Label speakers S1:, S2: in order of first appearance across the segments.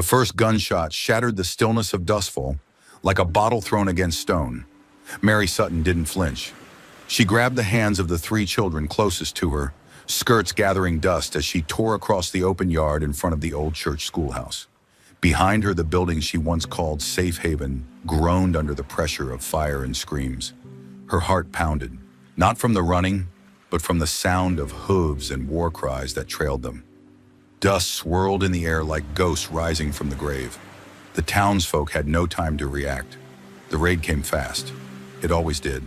S1: The first gunshot shattered the stillness of Dustfall like a bottle thrown against stone. Mary Sutton didn't flinch. She grabbed the hands of the three children closest to her, skirts gathering dust as she tore across the open yard in front of the old church schoolhouse. Behind her, the building she once called safe haven groaned under the pressure of fire and screams. Her heart pounded, not from the running, but from the sound of hooves and war cries that trailed them. Dust swirled in the air like ghosts rising from the grave. The townsfolk had no time to react. The raid came fast. It always did.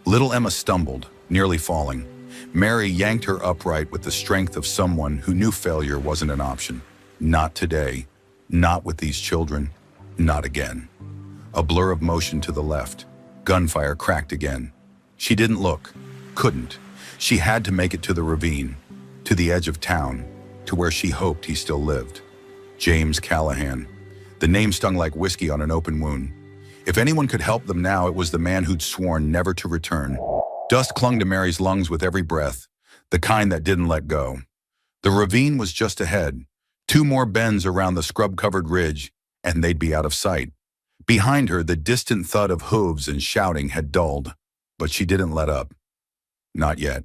S1: Little Emma stumbled, nearly falling. Mary yanked her upright with the strength of someone who knew failure wasn't an option. Not today. Not with these children. Not again. A blur of motion to the left. Gunfire cracked again. She didn't look. Couldn't. She had to make it to the ravine, to the edge of town, to where she hoped he still lived. James Callahan. The name stung like whiskey on an open wound. If anyone could help them now, it was the man who'd sworn never to return. Dust clung to Mary's lungs with every breath, the kind that didn't let go. The ravine was just ahead. 2 more bends around the scrub-covered ridge, and they'd be out of sight. Behind her, the distant thud of hooves and shouting had dulled, but she didn't let up. Not yet.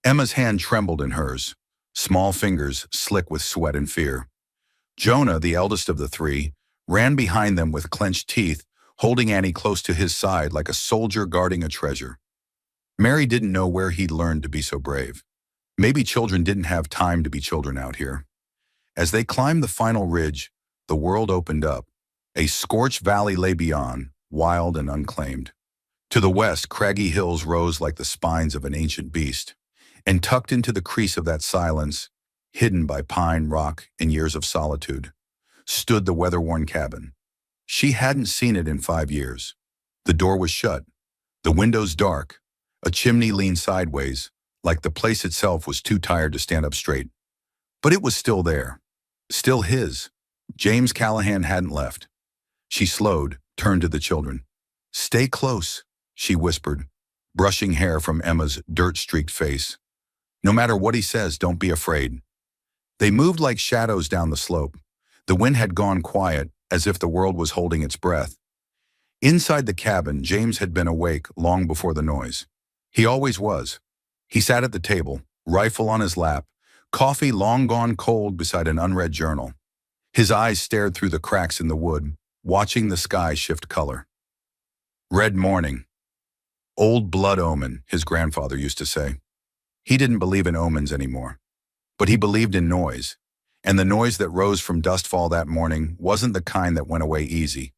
S1: Emma's hand trembled in hers, small fingers slick with sweat and fear. Jonah, the eldest of the three, ran behind them with clenched teeth, holding Annie close to his side like a soldier guarding a treasure. Mary didn't know where he'd learned to be so brave. Maybe children didn't have time to be children out here. As they climbed the final ridge, the world opened up. A scorched valley lay beyond, wild and unclaimed. To the west, craggy hills rose like the spines of an ancient beast. And tucked into the crease of that silence, hidden by pine, rock, and years of solitude, stood the weather-worn cabin. She hadn't seen it in 5 years. The door was shut, the windows dark, a chimney leaned sideways, like the place itself was too tired to stand up straight. But it was still there, still his. James Callahan hadn't left. She slowed, turned to the children. "Stay close," she whispered, brushing hair from Emma's dirt-streaked face. "No matter what he says, don't be afraid." They moved like shadows down the slope. The wind had gone quiet, as if the world was holding its breath. Inside the cabin, James had been awake long before the noise. He always was. He sat at the table, rifle on his lap, coffee long gone cold beside an unread journal. His eyes stared through the cracks in the wood, watching the sky shift color. Red morning. Old blood omen, his grandfather used to say. He didn't believe in omens anymore. But he believed in noise. And the noise that rose from Dustfall that morning wasn't the kind that went away easy.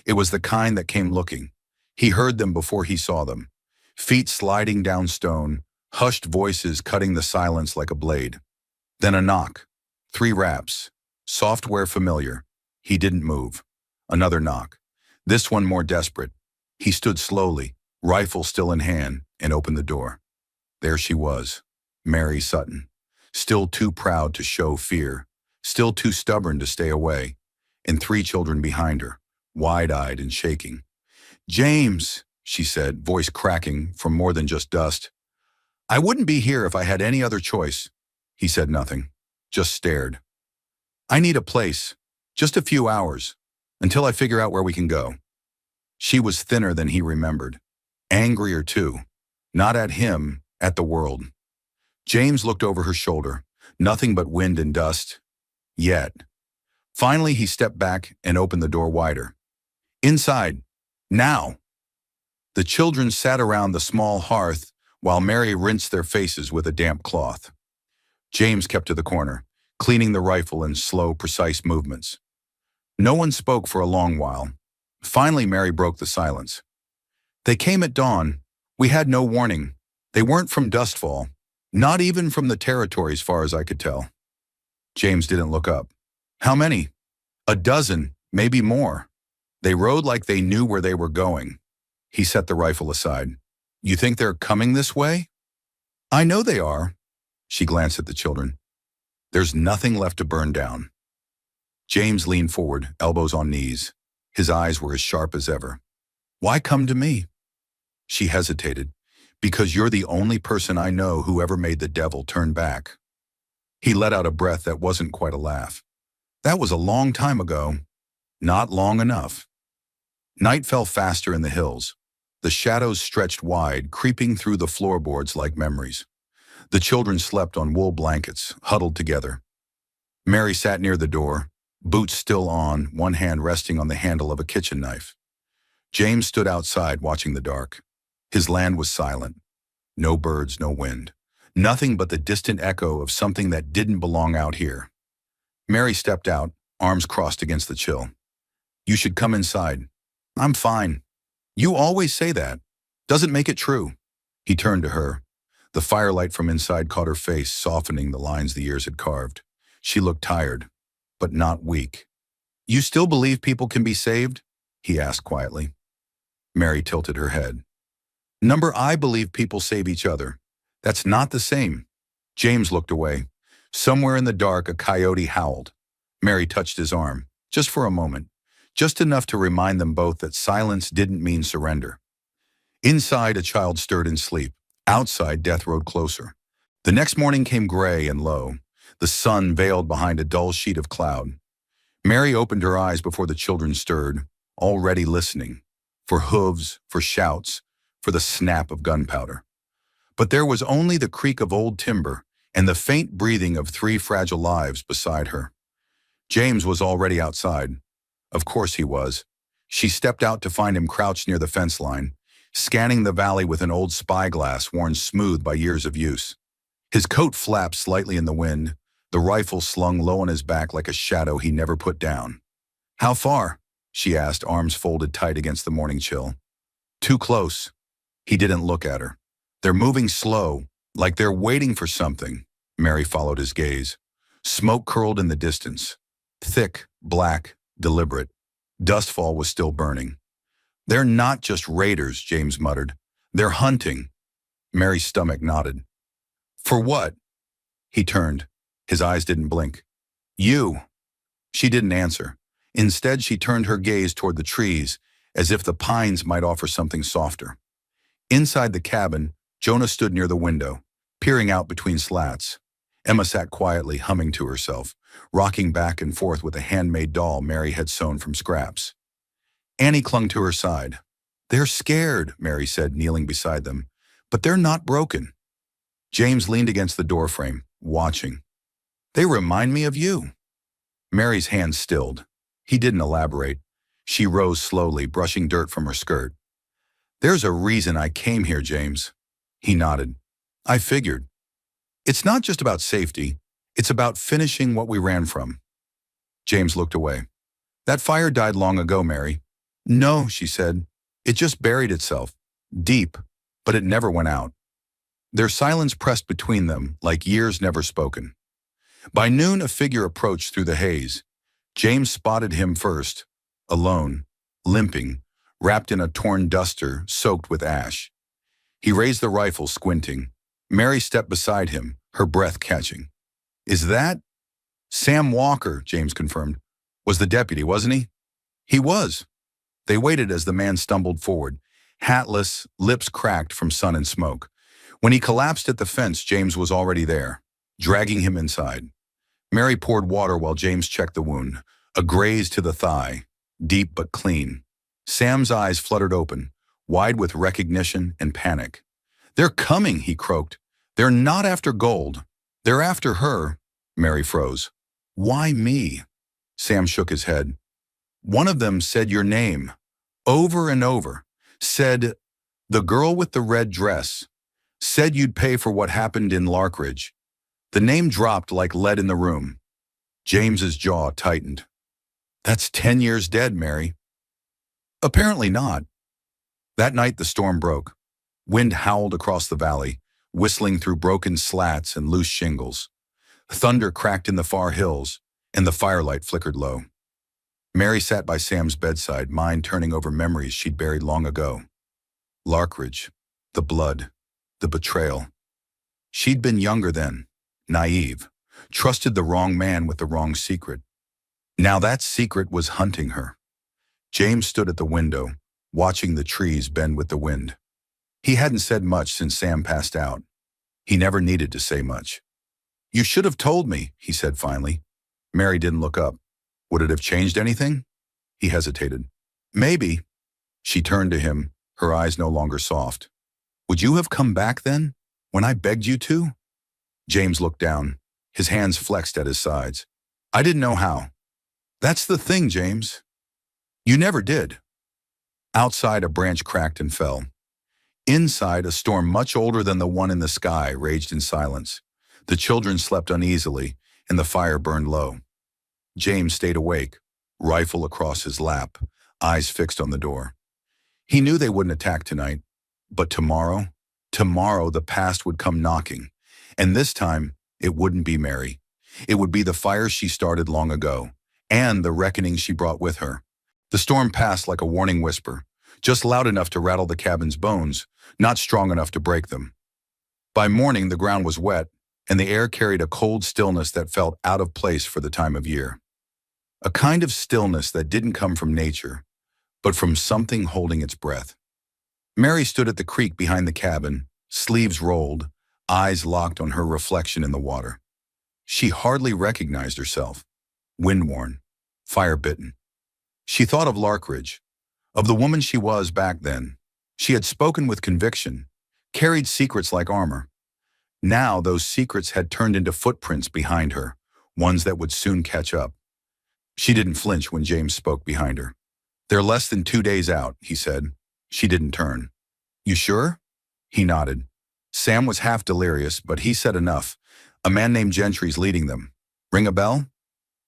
S1: It was the kind that came looking. He heard them before he saw them. Feet sliding down stone, hushed voices cutting the silence like a blade. Then a knock. 3 raps. Software familiar. He didn't move. Another knock. This one more desperate. He stood slowly, rifle still in hand, and opened the door. There she was, Mary Sutton. Still too proud to show fear. Still too stubborn to stay away. And 3 children behind her, wide-eyed and shaking. "James," she said, voice cracking from more than just dust. "I wouldn't be here if I had any other choice." He said nothing, just stared. "I need a place, just a few hours, until I figure out where we can go." She was thinner than he remembered. Angrier too. Not at him, at the world. James looked over her shoulder. Nothing but wind and dust. Yet. Finally, he stepped back and opened the door wider. "Inside. Now." The children sat around the small hearth while Mary rinsed their faces with a damp cloth. James kept to the corner, cleaning the rifle in slow, precise movements. No one spoke for a long while. Finally, Mary broke the silence. "They came at dawn. We had no warning. They weren't from Dustfall. Not even from the territory as far as I could tell." James didn't look up. "How many?" "A dozen, maybe more. They rode like they knew where they were going." He set the rifle aside. "You think they're coming this way?" "I know they are." She glanced at the children. "There's nothing left to burn down." James leaned forward, elbows on knees. His eyes were as sharp as ever. "Why come to me?" She hesitated. "Because you're the only person I know who ever made the devil turn back." He let out a breath that wasn't quite a laugh. That was a long time ago. Not long enough. Night fell faster in the hills. The shadows stretched wide, creeping through the floorboards like memories. The children slept on wool blankets, huddled together. Mary sat near the door, boots still on, one hand resting on the handle of a kitchen knife. James stood outside watching the dark. His land was silent. No birds, no wind. Nothing but the distant echo of something that didn't belong out here. Mary stepped out, arms crossed against the chill. You should come inside. I'm fine. You always say that. Doesn't make it true. He turned to her. The firelight from inside caught her face, softening the lines the years had carved. She looked tired, but not weak. You still believe people can be saved? He asked quietly. Mary tilted her head. I believe people save each other. That's not the same. James looked away. Somewhere in the dark, a coyote howled. Mary touched his arm, just for a moment, just enough to remind them both that silence didn't mean surrender. Inside, a child stirred in sleep. Outside, death rode closer. The next morning came gray and low, the sun veiled behind a dull sheet of cloud. Mary opened her eyes before the children stirred, already listening, for hooves, for shouts, for the snap of gunpowder. But there was only the creak of old timber and the faint breathing of 3 fragile lives beside her. James was already outside. Of course he was. She stepped out to find him crouched near the fence line, scanning the valley with an old spyglass worn smooth by years of use. His coat flapped slightly in the wind, the rifle slung low on his back like a shadow he never put down. How far? She asked, arms folded tight against the morning chill. Too close. He didn't look at her. They're moving slow, like they're waiting for something. Mary followed his gaze. Smoke curled in the distance. Thick, black, deliberate. Dustfall was still burning. They're not just raiders, James muttered. They're hunting. Mary's stomach knotted. For what? He turned. His eyes didn't blink. You. She didn't answer. Instead, she turned her gaze toward the trees, as if the pines might offer something softer. Inside the cabin, Jonah stood near the window, peering out between slats. Emma sat quietly, humming to herself, rocking back and forth with a handmade doll Mary had sewn from scraps. Annie clung to her side. They're scared, Mary said, kneeling beside them, but they're not broken. James leaned against the doorframe, watching. They remind me of you. Mary's hands stilled. He didn't elaborate. She rose slowly, brushing dirt from her skirt. There's a reason I came here, James. He nodded. I figured. It's not just about safety. It's about finishing what we ran from. James looked away. That fire died long ago, Mary. No, she said. It just buried itself. Deep, but it never went out. Their silence pressed between them like years never spoken. By noon, a figure approached through the haze. James spotted him first, alone, limping, wrapped in a torn duster soaked with ash. He raised the rifle, squinting. Mary stepped beside him, her breath catching. Is that? Sam Walker, James confirmed. Was the deputy, wasn't he? He was. They waited as the man stumbled forward, hatless, lips cracked from sun and smoke. When he collapsed at the fence, James was already there, dragging him inside. Mary poured water while James checked the wound, a graze to the thigh, deep but clean. Sam's eyes fluttered open, wide with recognition and panic. They're coming, he croaked. They're not after gold. They're after her. Mary froze. Why me? Sam shook his head. One of them said your name, over and over. Said, the girl with the red dress. Said you'd pay for what happened in Larkridge. The name dropped like lead in the room. James's jaw tightened. That's 10 years dead, Mary. Apparently not. That night the storm broke. Wind howled across the valley, whistling through broken slats and loose shingles. Thunder cracked in the far hills, and the firelight flickered low. Mary sat by Sam's bedside, mind turning over memories she'd buried long ago. Larkridge, the blood, the betrayal. She'd been younger then, naive, trusted the wrong man with the wrong secret. Now that secret was hunting her. James stood at the window, watching the trees bend with the wind. He hadn't said much since Sam passed out. He never needed to say much. You should have told me, he said finally. Mary didn't look up. Would it have changed anything? He hesitated. Maybe. She turned to him, her eyes no longer soft. Would you have come back then, when I begged you to? James looked down, his hands flexed at his sides. I didn't know how. That's the thing, James. You never did. Outside, a branch cracked and fell. Inside, a storm much older than the one in the sky raged in silence. The children slept uneasily, and the fire burned low. James stayed awake, rifle across his lap, eyes fixed on the door. He knew they wouldn't attack tonight, but tomorrow the past would come knocking, and this time it wouldn't be Mary. It would be the fire she started long ago, and the reckoning she brought with her. The storm passed like a warning whisper, just loud enough to rattle the cabin's bones, not strong enough to break them. By morning, the ground was wet, and the air carried a cold stillness that felt out of place for the time of year. A kind of stillness that didn't come from nature, but from something holding its breath. Mary stood at the creek behind the cabin, sleeves rolled, eyes locked on her reflection in the water. She hardly recognized herself, wind-worn, fire-bitten. She thought of Larkridge, of the woman she was back then. She had spoken with conviction, carried secrets like armor. Now those secrets had turned into footprints behind her, ones that would soon catch up. She didn't flinch when James spoke behind her. They're less than 2 days out, he said. She didn't turn. You sure? He nodded. Sam was half delirious, but he said enough. A man named Gentry's leading them. Ring a bell?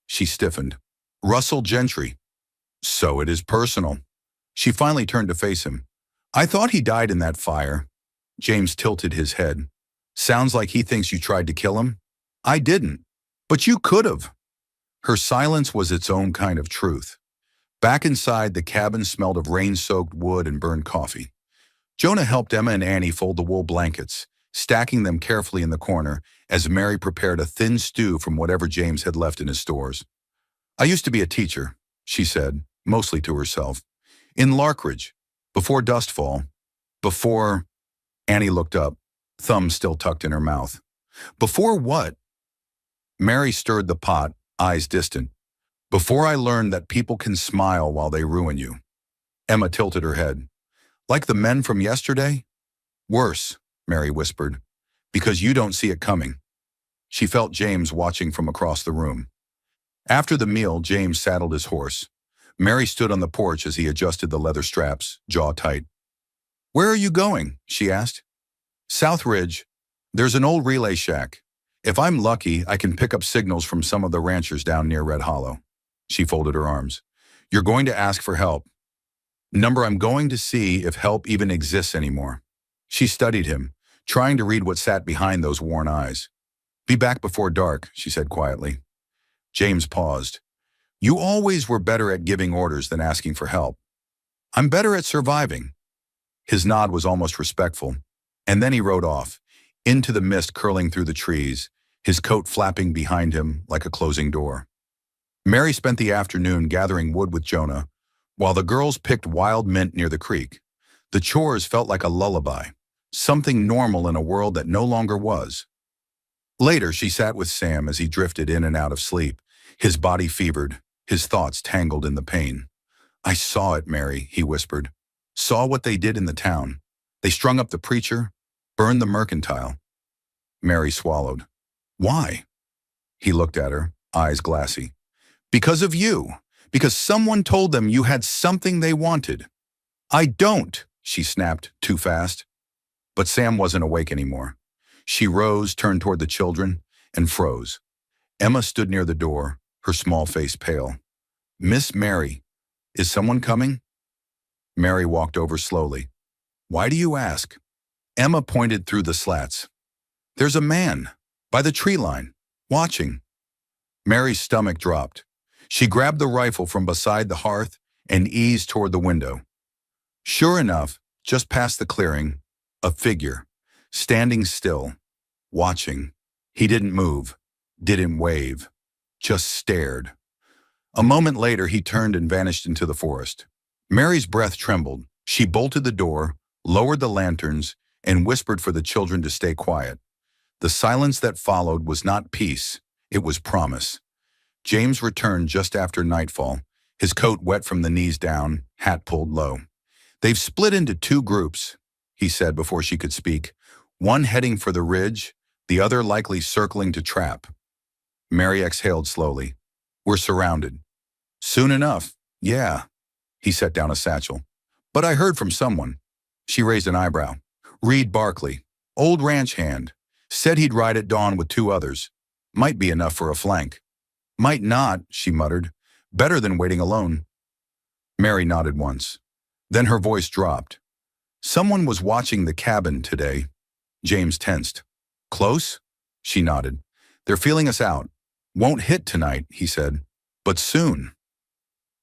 S1: She stiffened. Russell Gentry. So it is personal. She finally turned to face him. I thought he died in that fire. James tilted his head. Sounds like he thinks you tried to kill him. I didn't. But you could have. Her silence was its own kind of truth. Back inside, the cabin smelled of rain-soaked wood and burned coffee. Jonah helped Emma and Annie fold the wool blankets, stacking them carefully in the corner as Mary prepared a thin stew from whatever James had left in his stores. I used to be a teacher, she said, mostly to herself. In Larkridge, before Dustfall, before... Annie looked up, thumb still tucked in her mouth. Before what? Mary stirred the pot, eyes distant. Before I learned that people can smile while they ruin you. Emma tilted her head. Like the men from yesterday? Worse, Mary whispered, because you don't see it coming. She felt James watching from across the room. After the meal, James saddled his horse. Mary stood on the porch as he adjusted the leather straps, jaw tight. Where are you going? She asked. South Ridge. There's an old relay shack. If I'm lucky, I can pick up signals from some of the ranchers down near Red Hollow. She folded her arms. You're going to ask for help. Number, I'm going to see if help even exists anymore. She studied him, trying to read what sat behind those worn eyes. Be back before dark, she said quietly. James paused. You always were better at giving orders than asking for help. I'm better at surviving. His nod was almost respectful, and then he rode off, into the mist curling through the trees, his coat flapping behind him like a closing door. Mary spent the afternoon gathering wood with Jonah, while the girls picked wild mint near the creek. The chores felt like a lullaby, something normal in a world that no longer was. Later, she sat with Sam as he drifted in and out of sleep, his body fevered, his thoughts tangled in the pain. I saw it, Mary, he whispered. Saw what they did in the town. They strung up the preacher, burned the mercantile. Mary swallowed. Why? He looked at her, eyes glassy. Because of you. Because someone told them you had something they wanted. I don't, she snapped, too fast. But Sam wasn't awake anymore. She rose, turned toward the children, and froze. Emma stood near the door, her small face pale. Miss Mary, is someone coming? Mary walked over slowly. Why do you ask? Emma pointed through the slats. There's a man, by the tree line, watching. Mary's stomach dropped. She grabbed the rifle from beside the hearth and eased toward the window. Sure enough, just past the clearing, a figure, standing still, watching. He didn't move, didn't wave, just stared. A moment later, he turned and vanished into the forest. Mary's breath trembled. She bolted the door, lowered the lanterns, and whispered for the children to stay quiet. The silence that followed was not peace, it was promise. James returned just after nightfall, his coat wet from the knees down, hat pulled low. "They've split into two groups," he said before she could speak. "One heading for the ridge, the other likely circling to trap." Mary exhaled slowly. "We're surrounded." "Soon enough, yeah." He set down a satchel. "But I heard from someone." She raised an eyebrow. "Reed Barkley, old ranch hand. Said he'd ride at dawn with two others. Might be enough for a flank." "Might not," she muttered. "Better than waiting alone." Mary nodded once. Then her voice dropped. "Someone was watching the cabin today." James tensed. "Close?" She nodded. "They're feeling us out. Won't hit tonight," he said. "But soon."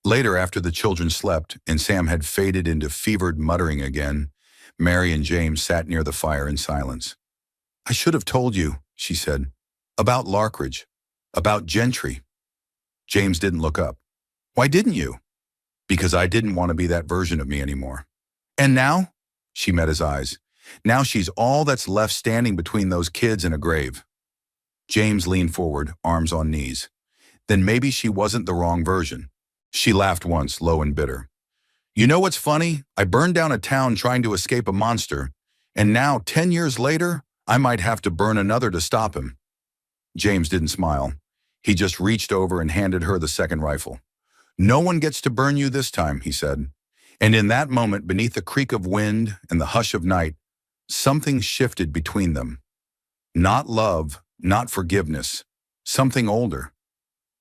S1: Later, after the children slept and Sam had faded into fevered muttering again, Mary and James sat near the fire in silence. "I should have told you," she said. "About Larkridge. About Gentry." James didn't look up. "Why didn't you?" "Because I didn't want to be that version of me anymore." "And now?" She met his eyes. "Now she's all that's left standing between those kids and a grave." James leaned forward, arms on knees. "Then maybe she wasn't the wrong version." She laughed once, low and bitter. "You know what's funny? I burned down a town trying to escape a monster, and now, 10 years later, I might have to burn another to stop him." James didn't smile. He just reached over and handed her the second rifle. "No one gets to burn you this time," he said. And in that moment, beneath the creak of wind and the hush of night, something shifted between them. Not love, not forgiveness, something older.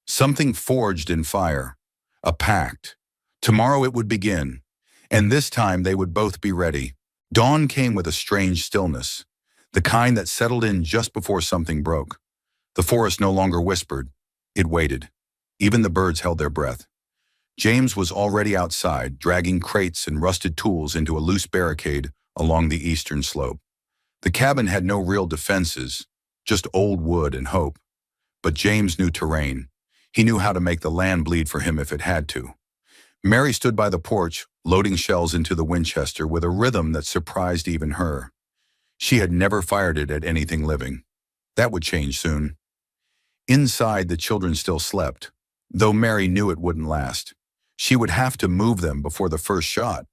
S1: Something forged in fire. A pact. Tomorrow it would begin, and this time they would both be ready. Dawn came with a strange stillness, the kind that settled in just before something broke. The forest no longer whispered. It waited. Even the birds held their breath. James was already outside, dragging crates and rusted tools into a loose barricade along the eastern slope. The cabin had no real defenses, just old wood and hope. But James knew terrain. He knew how to make the land bleed for him if it had to. Mary stood by the porch, loading shells into the Winchester with a rhythm that surprised even her. She had never fired it at anything living. That would change soon. Inside, the children still slept, though Mary knew it wouldn't last. She would have to move them before the first shot.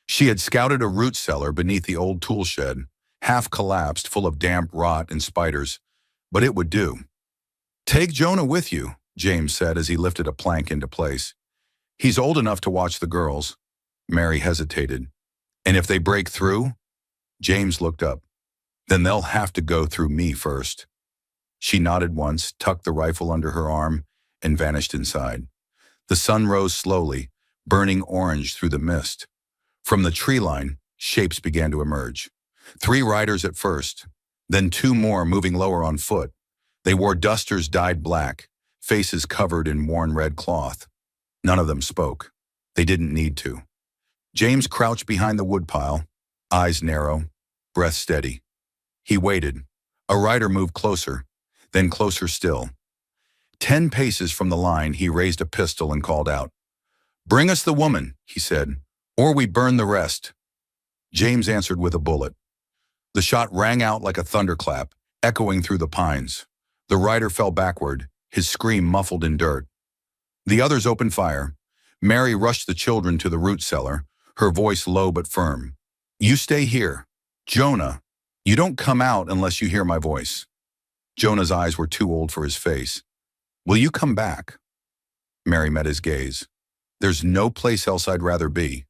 S1: She had scouted a root cellar beneath the old tool shed, half collapsed, full of damp rot and spiders, but it would do. "Take Jonah with you," James said as he lifted a plank into place. "He's old enough to watch the girls." Mary hesitated. "And if they break through?" James looked up. "Then they'll have to go through me first." She nodded once, tucked the rifle under her arm, and vanished inside. The sun rose slowly, burning orange through the mist. From the tree line, shapes began to emerge. 3 riders at first, then 2 more moving lower on foot. They wore dusters dyed black, faces covered in worn red cloth. None of them spoke. They didn't need to. James crouched behind the woodpile, eyes narrow, breath steady. He waited. A rider moved closer, then closer still. 10 paces from the line, he raised a pistol and called out. "Bring us the woman," he said, "or we burn the rest." James answered with a bullet. The shot rang out like a thunderclap, echoing through the pines. The rider fell backward, his scream muffled in dirt. The others opened fire. Mary rushed the children to the root cellar, her voice low but firm. "You stay here. Jonah, you don't come out unless you hear my voice." Jonah's eyes were too old for his face. "Will you come back?" Mary met his gaze. "There's no place else I'd rather be."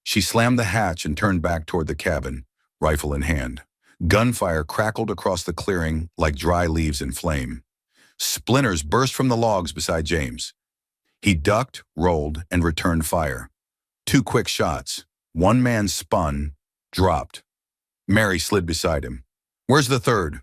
S1: She slammed the hatch and turned back toward the cabin, rifle in hand. Gunfire crackled across the clearing like dry leaves in flame. Splinters burst from the logs beside James. He ducked, rolled, and returned fire. 2 quick shots. One man spun, dropped. Mary slid beside him. "Where's the third?"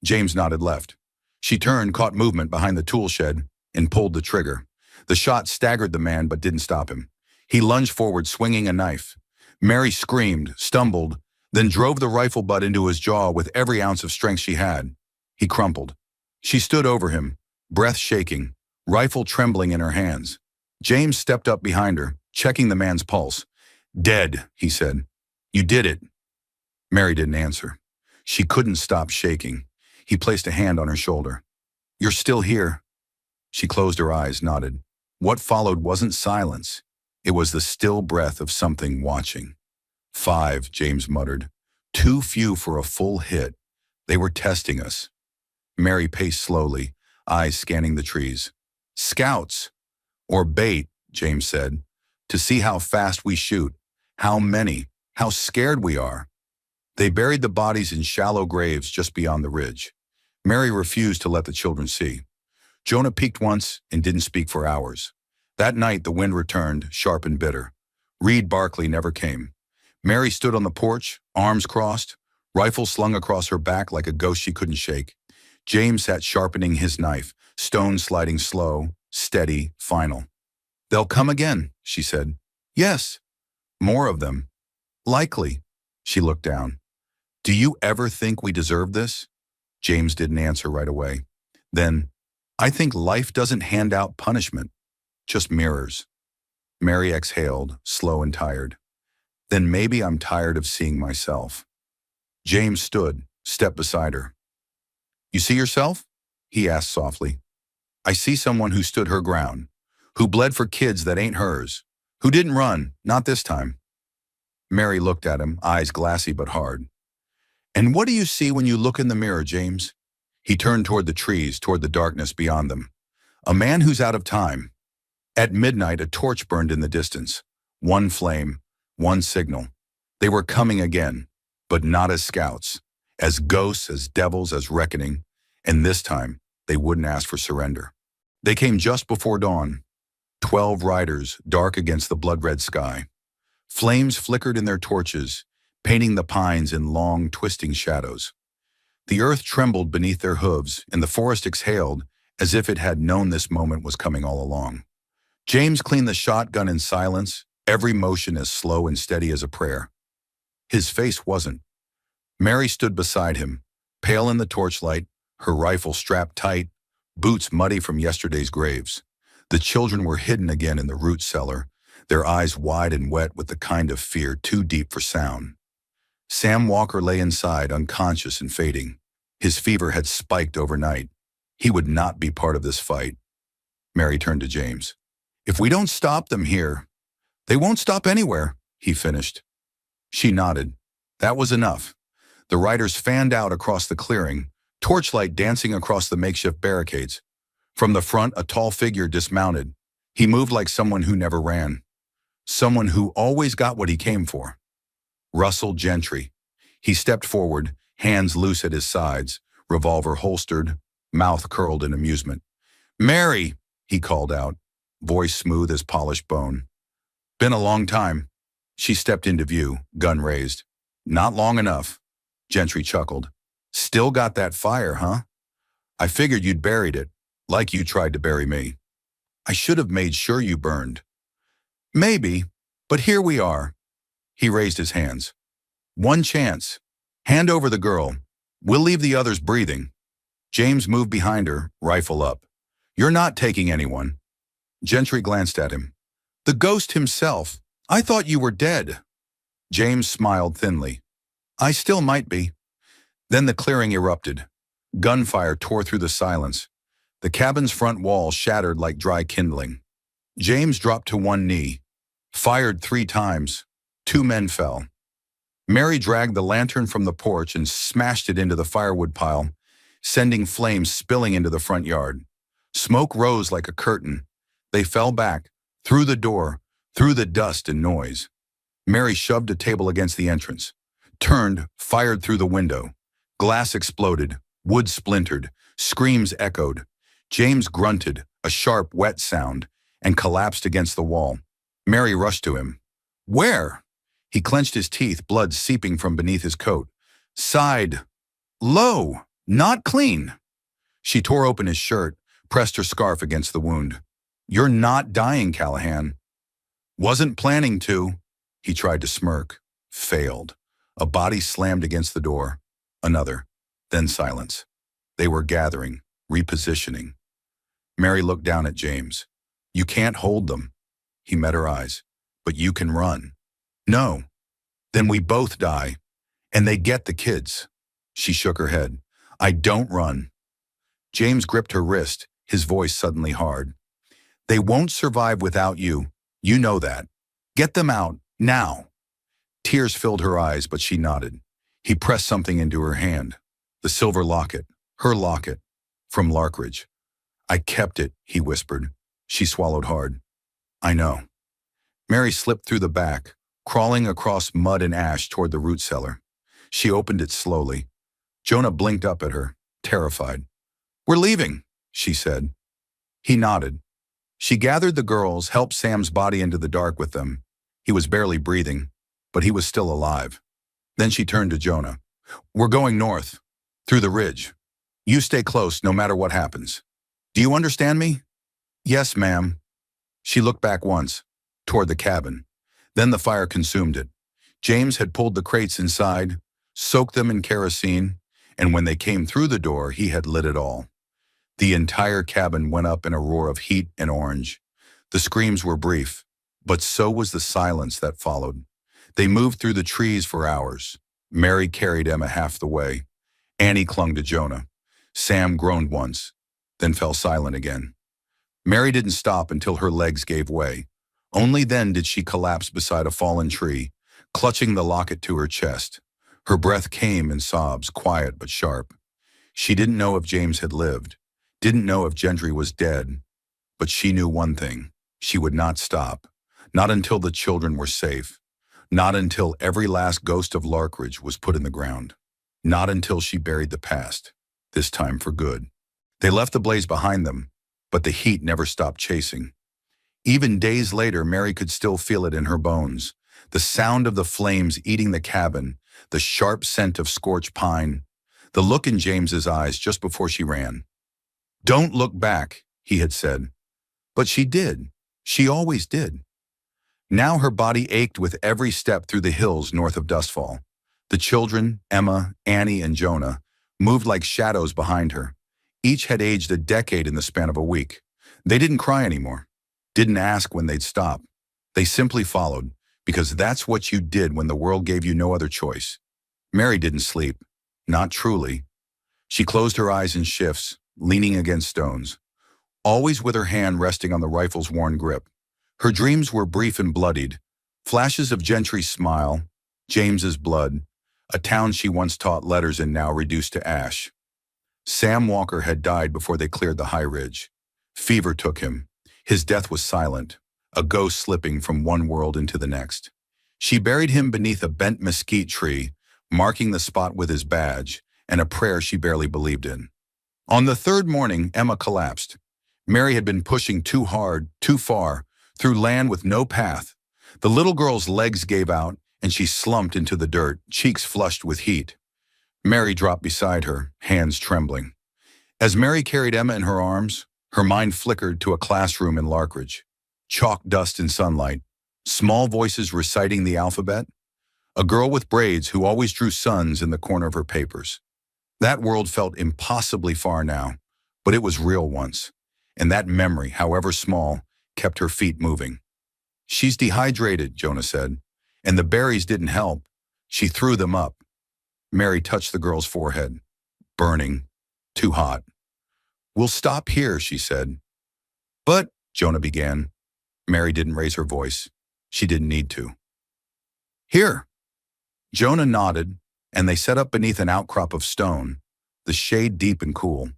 S1: James nodded left. She turned, caught movement behind the tool shed, and pulled the trigger. The shot staggered the man but didn't stop him. He lunged forward, swinging a knife. Mary screamed, stumbled, then drove the rifle butt into his jaw with every ounce of strength she had. He crumpled. She stood over him, breath shaking, rifle trembling in her hands. James stepped up behind her, checking the man's pulse. "Dead," he said. "You did it." Mary didn't answer. She couldn't stop shaking. He placed a hand on her shoulder. "You're still here." She closed her eyes, nodded. What followed wasn't silence. It was the still breath of something watching. 5, James muttered. Too few for a full hit. They were testing us. Mary paced slowly, eyes scanning the trees. Scouts! Or bait, James said, to see how fast we shoot, how many, how scared we are. They buried the bodies in shallow graves just beyond the ridge. Mary refused to let the children see. Jonah peeked once and didn't speak for hours. That night the wind returned, sharp and bitter. Reed Barkley never came. Mary stood on the porch, arms crossed, rifle slung across her back like a ghost she couldn't shake. James sat sharpening his knife, stone sliding slow, steady, final. They'll come again, she said. Yes. More of them. Likely. She looked down. Do you ever think we deserve this? James didn't answer right away. Then, I think life doesn't hand out punishment, just mirrors. Mary exhaled, slow and tired. Then maybe I'm tired of seeing myself. James stood, stepped beside her. You see yourself? He asked softly. I see someone who stood her ground, who bled for kids that ain't hers, who didn't run, not this time. Mary looked at him, eyes glassy but hard. And what do you see when you look in the mirror, James? He turned toward the trees, toward the darkness beyond them. A man who's out of time. At midnight, a torch burned in the distance. One flame, one signal. They were coming again, but not as scouts, as ghosts, as devils, as reckoning, and this time, they wouldn't ask for surrender. They came just before dawn. 12 riders, dark against the blood-red sky. Flames flickered in their torches, painting the pines in long, twisting shadows. The earth trembled beneath their hooves, and the forest exhaled as if it had known this moment was coming all along. James cleaned the shotgun in silence, every motion as slow and steady as a prayer. His face wasn't. Mary stood beside him, pale in the torchlight, her rifle strapped tight, boots muddy from yesterday's graves. The children were hidden again in the root cellar, their eyes wide and wet with the kind of fear too deep for sound. Sam Walker lay inside, unconscious and fading. His fever had spiked overnight. He would not be part of this fight. Mary turned to James. If we don't stop them here, they won't stop anywhere, he finished. She nodded. That was enough. The riders fanned out across the clearing, torchlight dancing across the makeshift barricades. From the front, a tall figure dismounted. He moved like someone who never ran. Someone who always got what he came for. Russell Gentry. He stepped forward, hands loose at his sides, revolver holstered, mouth curled in amusement. Mary, he called out, voice smooth as polished bone. Been a long time. She stepped into view, gun raised. Not long enough. Gentry chuckled. Still got that fire, huh? I figured you'd buried it, like you tried to bury me. I should have made sure you burned. Maybe, but here we are. He raised his hands. One chance. Hand over the girl. We'll leave the others breathing. James moved behind her, rifle up. You're not taking anyone. Gentry glanced at him. The ghost himself. I thought you were dead. James smiled thinly. I still might be. Then the clearing erupted. Gunfire tore through the silence. The cabin's front wall shattered like dry kindling. James dropped to one knee. Fired 3 times. 2 men fell. Mary dragged the lantern from the porch and smashed it into the firewood pile, sending flames spilling into the front yard. Smoke rose like a curtain. They fell back, through the door, through the dust and noise. Mary shoved a table against the entrance, turned, fired through the window. Glass exploded, wood splintered, screams echoed. James grunted, a sharp, wet sound, and collapsed against the wall. Mary rushed to him. Where? He clenched his teeth, blood seeping from beneath his coat. Sighed. Low, not clean. She tore open his shirt, pressed her scarf against the wound. You're not dying, Callahan. Wasn't planning to. He tried to smirk. Failed. A body slammed against the door. Another. Then silence. They were gathering, repositioning. Mary looked down at James. You can't hold them. He met her eyes. But you can run. No. Then we both die. And they get the kids. She shook her head. I don't run. James gripped her wrist, his voice suddenly hard. "They won't survive without you. You know that. Get them out, now." Tears filled her eyes, but she nodded. He pressed something into her hand. The silver locket, her locket, from Larkridge. "I kept it," he whispered. She swallowed hard. "I know." Mary slipped through the back, crawling across mud and ash toward the root cellar. She opened it slowly. Jonah blinked up at her, terrified. "We're leaving," she said. He nodded. She gathered the girls, helped Sam's body into the dark with them. He was barely breathing, but he was still alive. Then she turned to Jonah. "We're going north, through the ridge. You stay close no matter what happens. Do you understand me?" "Yes, ma'am." She looked back once, toward the cabin. Then the fire consumed it. James had pulled the crates inside, soaked them in kerosene, and when they came through the door, he had lit it all. The entire cabin went up in a roar of heat and orange. The screams were brief, but so was the silence that followed. They moved through the trees for hours. Mary carried Emma half the way. Annie clung to Jonah. Sam groaned once, then fell silent again. Mary didn't stop until her legs gave way. Only then did she collapse beside a fallen tree, clutching the locket to her chest. Her breath came in sobs, quiet but sharp. She didn't know if James had lived, didn't know if Gendry was dead, but she knew one thing. She would not stop, not until the children were safe, not until every last ghost of Larkridge was put in the ground, not until she buried the past, this time for good. They left the blaze behind them, but the heat never stopped chasing. Even days later, Mary could still feel it in her bones. The sound of the flames eating the cabin, the sharp scent of scorched pine, the look in James's eyes just before she ran. "Don't look back," he had said. But she did. She always did. Now her body ached with every step through the hills north of Dustfall. The children, Emma, Annie, and Jonah, moved like shadows behind her. Each had aged a decade in the span of a week. They didn't cry anymore, didn't ask when they'd stop. They simply followed, because that's what you did when the world gave you no other choice. Mary didn't sleep, not truly. She closed her eyes in shifts, leaning against stones, always with her hand resting on the rifle's worn grip. Her dreams were brief and bloodied, flashes of Gentry's smile, James's blood, a town she once taught letters in now reduced to ash. Sam Walker had died before they cleared the high ridge. Fever took him. His death was silent, a ghost slipping from one world into the next. She buried him beneath a bent mesquite tree, marking the spot with his badge, and a prayer she barely believed in. On the third morning, Emma collapsed. Mary had been pushing too hard, too far, through land with no path. The little girl's legs gave out, and she slumped into the dirt, cheeks flushed with heat. Mary dropped beside her, hands trembling. As Mary carried Emma in her arms, her mind flickered to a classroom in Larkridge. Chalk dust in sunlight, small voices reciting the alphabet, a girl with braids who always drew suns in the corner of her papers. That world felt impossibly far now, but it was real once, and that memory, however small, kept her feet moving. "She's dehydrated," Jonah said, "and the berries didn't help." She threw them up. Mary touched the girl's forehead. Burning, too hot. "We'll stop here," she said. "But," Jonah began. Mary didn't raise her voice. She didn't need to. "Here." Jonah nodded, and they set up beneath an outcrop of stone, the shade deep and cool.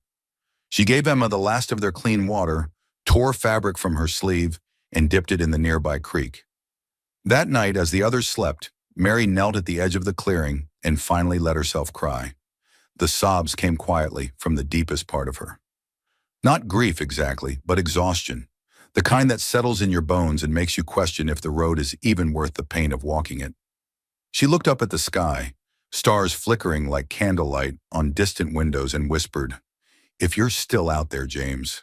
S1: She gave Emma the last of their clean water, tore fabric from her sleeve, and dipped it in the nearby creek. That night, as the others slept, Mary knelt at the edge of the clearing and finally let herself cry. The sobs came quietly from the deepest part of her. Not grief exactly, but exhaustion, the kind that settles in your bones and makes you question if the road is even worth the pain of walking it. She looked up at the sky, stars flickering like candlelight on distant windows, and whispered, "If you're still out there, James,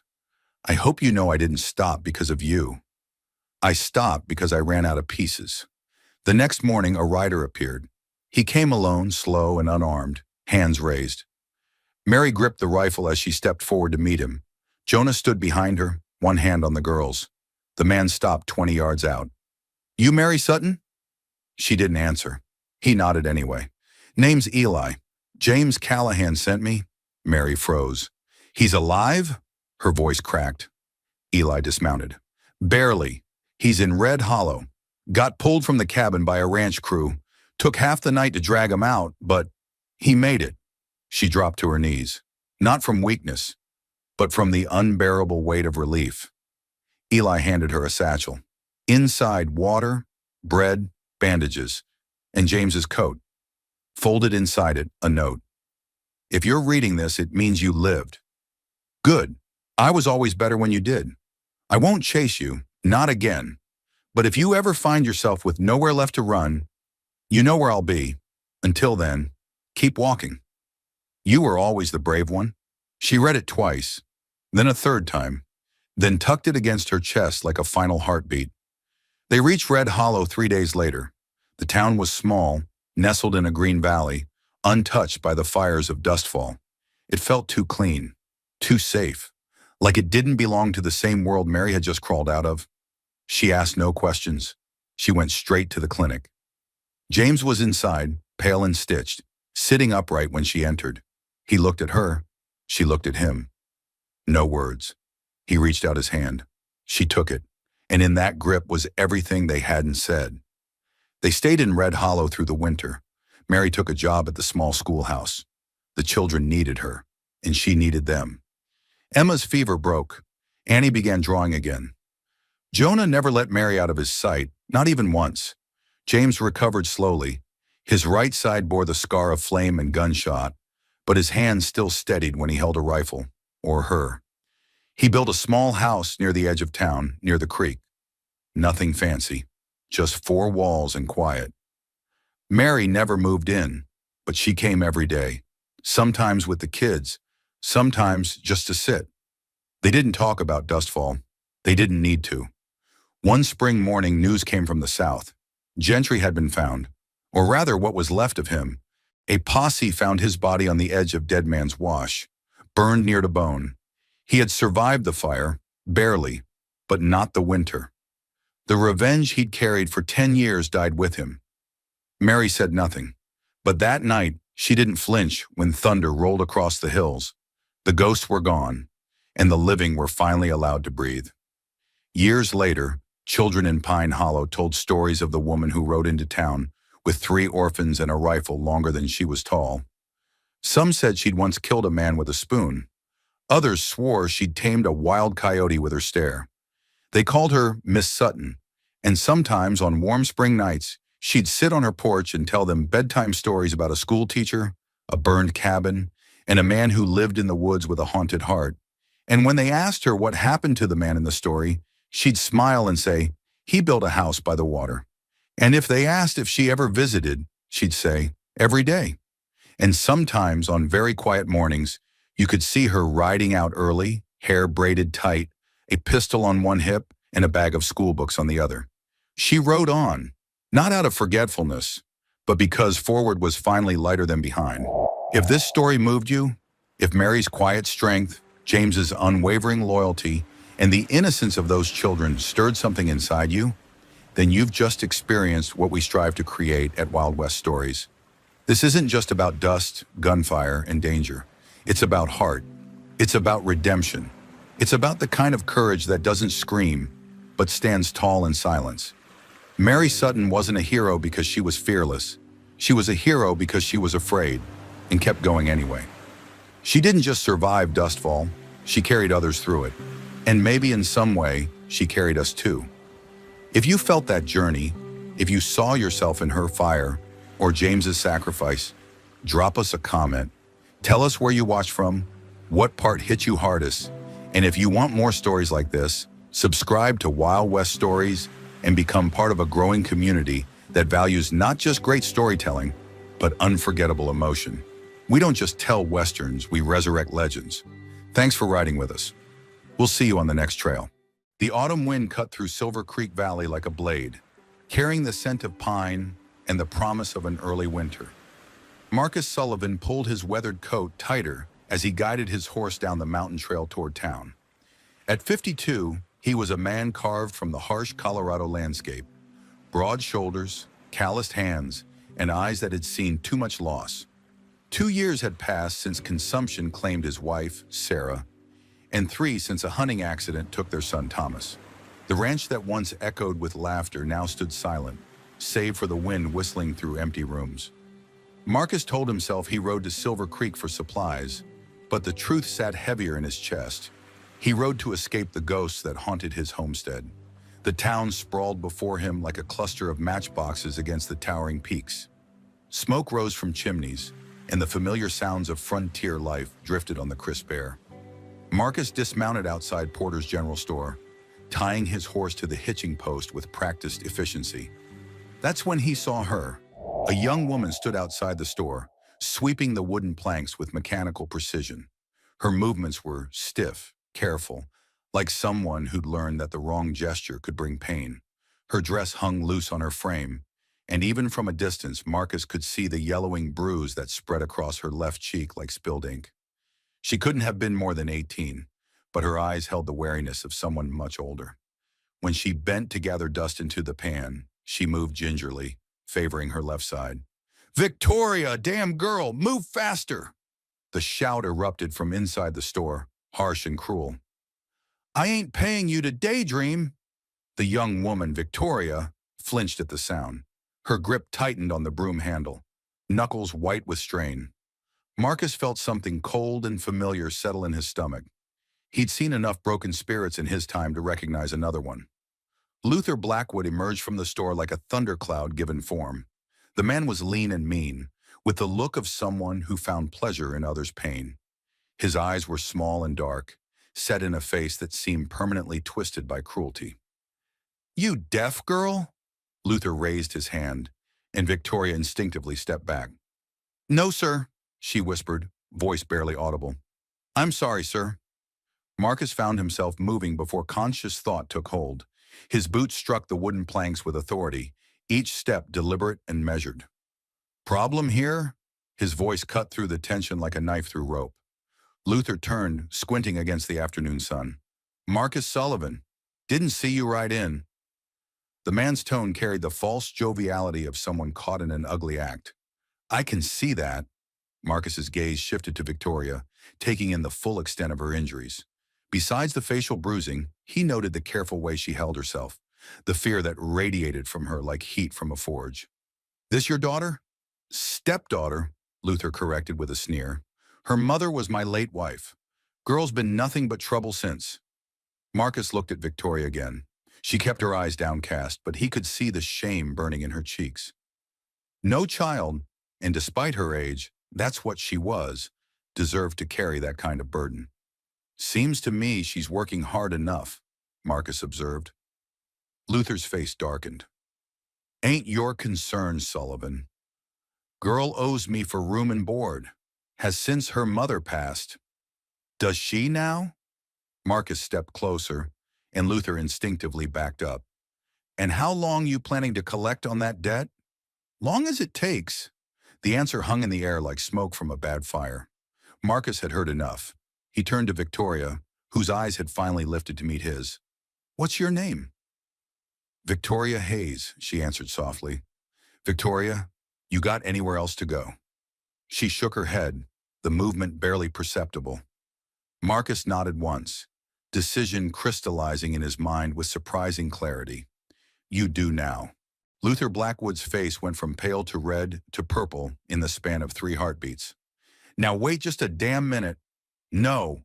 S1: I hope you know I didn't stop because of you. I stopped because I ran out of pieces." The next morning, a rider appeared. He came alone, slow and unarmed, hands raised. Mary gripped the rifle as she stepped forward to meet him. Jonah stood behind her, one hand on the girl's. The man stopped 20 yards out. "You Mary Sutton?" She didn't answer. He nodded anyway. "Name's Eli. James Callahan sent me." Mary froze. "He's alive?" Her voice cracked. Eli dismounted. Barely. He's in Red Hollow. Got pulled from the cabin by a ranch crew. Took half the night to drag him out, but he made it. She dropped to her knees. Not from weakness, but from the unbearable weight of relief. Eli handed her a satchel. Inside, water, bread, bandages, and James's coat. Folded inside it, a note. If you're reading this, it means you lived. Good. I was always better when you did. I won't chase you, not again. But if you ever find yourself with nowhere left to run, you know where I'll be. Until then, keep walking. You were always the brave one. She read it twice, then a third time, then tucked it against her chest like a final heartbeat. They reached Red Hollow 3 days later. The town was small, nestled in a green valley, untouched by the fires of Dustfall. It felt too clean, too safe, like it didn't belong to the same world Mary had just crawled out of. She asked no questions. She went straight to the clinic. James was inside, pale and stitched, sitting upright when she entered. He looked at her. She looked at him. No words. He reached out his hand. She took it, and in that grip was everything they hadn't said. They stayed in Red Hollow through the winter. Mary took a job at the small schoolhouse. The children needed her, and she needed them. Emma's fever broke. Annie began drawing again. Jonah never let Mary out of his sight, not even once. James recovered slowly. His right side bore the scar of flame and gunshot, but his hand still steadied when he held a rifle, or her. He built a small house near the edge of town, near the creek. Nothing fancy, just 4 walls and quiet. Mary never moved in, but she came every day, sometimes with the kids, sometimes just to sit. They didn't talk about Dustfall. They didn't need to. One spring morning, news came from the south. Gentry had been found, or rather what was left of him. A posse found his body on the edge of Dead Man's Wash, burned near to bone. He had survived the fire, barely, but not the winter. The revenge he'd carried for 10 years died with him. Mary said nothing, but that night she didn't flinch when thunder rolled across the hills. The ghosts were gone, and the living were finally allowed to breathe. Years later, children in Pine Hollow told stories of the woman who rode into town with 3 orphans and a rifle longer than she was tall. Some said she'd once killed a man with a spoon. Others swore she'd tamed a wild coyote with her stare. They called her Miss Sutton, and sometimes on warm spring nights, she'd sit on her porch and tell them bedtime stories about a school teacher, a burned cabin, and a man who lived in the woods with a haunted heart. And when they asked her what happened to the man in the story, she'd smile and say, he built a house by the water. And if they asked if she ever visited, she'd say, every day. And sometimes on very quiet mornings, you could see her riding out early, hair braided tight, a pistol on one hip and a bag of school books on the other. She rode on, not out of forgetfulness, but because forward was finally lighter than behind. If this story moved you, if Mary's quiet strength, James's unwavering loyalty, and the innocence of those children stirred something inside you, then you've just experienced what we strive to create at Wild West Stories. This isn't just about dust, gunfire, and danger. It's about heart. It's about redemption. It's about the kind of courage that doesn't scream, but stands tall in silence. Mary Sutton wasn't a hero because she was fearless. She was a hero because she was afraid and kept going anyway. She didn't just survive Dustfall, she carried others through it. And maybe in some way, she carried us too. If you felt that journey, if you saw yourself in her fire or James's sacrifice, drop us a comment. Tell us where you watched from, what part hit you hardest, and if you want more stories like this, subscribe to Wild West Stories and become part of a growing community that values not just great storytelling, but unforgettable emotion. We don't just tell Westerns, we resurrect legends. Thanks for riding with us. We'll see you on the next trail. The autumn wind cut through Silver Creek Valley like a blade, carrying the scent of pine and the promise of an early winter. Marcus Sullivan pulled his weathered coat tighter as he guided his horse down the mountain trail toward town. At 52, he was a man carved from the harsh Colorado landscape. Broad shoulders, calloused hands, and eyes that had seen too much loss. 2 years had passed since consumption claimed his wife, Sarah, and 3 since a hunting accident took their son Thomas. The ranch that once echoed with laughter now stood silent, save for the wind whistling through empty rooms. Marcus told himself he rode to Silver Creek for supplies, but the truth sat heavier in his chest. He rode to escape the ghosts that haunted his homestead. The town sprawled before him like a cluster of matchboxes against the towering peaks. Smoke rose from chimneys, and the familiar sounds of frontier life drifted on the crisp air. Marcus dismounted outside Porter's general store, tying his horse to the hitching post with practiced efficiency. That's when he saw her. A young woman stood outside the store, sweeping the wooden planks with mechanical precision. Her movements were stiff, careful, like someone who'd learned that the wrong gesture could bring pain. Her dress hung loose on her frame, and even from a distance, Marcus could see the yellowing bruise that spread across her left cheek like spilled ink. She couldn't have been more than 18, but her eyes held the wariness of someone much older. When she bent to gather dust into the pan, she moved gingerly, favoring her left side. "Victoria, damn girl, move faster!" The shout erupted from inside the store, harsh and cruel. "I ain't paying you to daydream!" The young woman, Victoria, flinched at the sound. Her grip tightened on the broom handle, knuckles white with strain. Marcus felt something cold and familiar settle in his stomach. He'd seen enough broken spirits in his time to recognize another one. Luther Blackwood emerged from the store like a thundercloud given form. The man was lean and mean, with the look of someone who found pleasure in others' pain. His eyes were small and dark, set in a face that seemed permanently twisted by cruelty. "You deaf girl?" Luther raised his hand, and Victoria instinctively stepped back. "No, sir," she whispered, voice barely audible. "I'm sorry, sir." Marcus found himself moving before conscious thought took hold. His boots struck the wooden planks with authority, each step deliberate and measured. "Problem here?" His voice cut through the tension like a knife through rope. Luther turned, squinting against the afternoon sun. "Marcus Sullivan. Didn't see you right in." The man's tone carried the false joviality of someone caught in an ugly act. "I can see that." Marcus's gaze shifted to Victoria, taking in the full extent of her injuries. Besides the facial bruising, he noted the careful way she held herself, the fear that radiated from her like heat from a forge. "This your daughter?" "Stepdaughter," Luther corrected with a sneer. "Her mother was my late wife. Girl's been nothing but trouble since." Marcus looked at Victoria again. She kept her eyes downcast, but he could see the shame burning in her cheeks. No child, and despite her age, that's what she was, deserved to carry that kind of burden. "Seems to me she's working hard enough," Marcus observed. Luther's face darkened. "Ain't your concern, Sullivan. Girl owes me for room and board. Has since her mother passed." "Does she now?" Marcus stepped closer, and Luther instinctively backed up. "And how long you planning to collect on that debt?" "Long as it takes." The answer hung in the air like smoke from a bad fire. Marcus had heard enough. He turned to Victoria, whose eyes had finally lifted to meet his. "What's your name?" "Victoria Hayes," she answered softly. "Victoria, you got anywhere else to go?" She shook her head, the movement barely perceptible. Marcus nodded once, decision crystallizing in his mind with surprising clarity. "You do now." Luther Blackwood's face went from pale to red to purple in the span of 3 heartbeats. "Now wait just a damn minute." "No."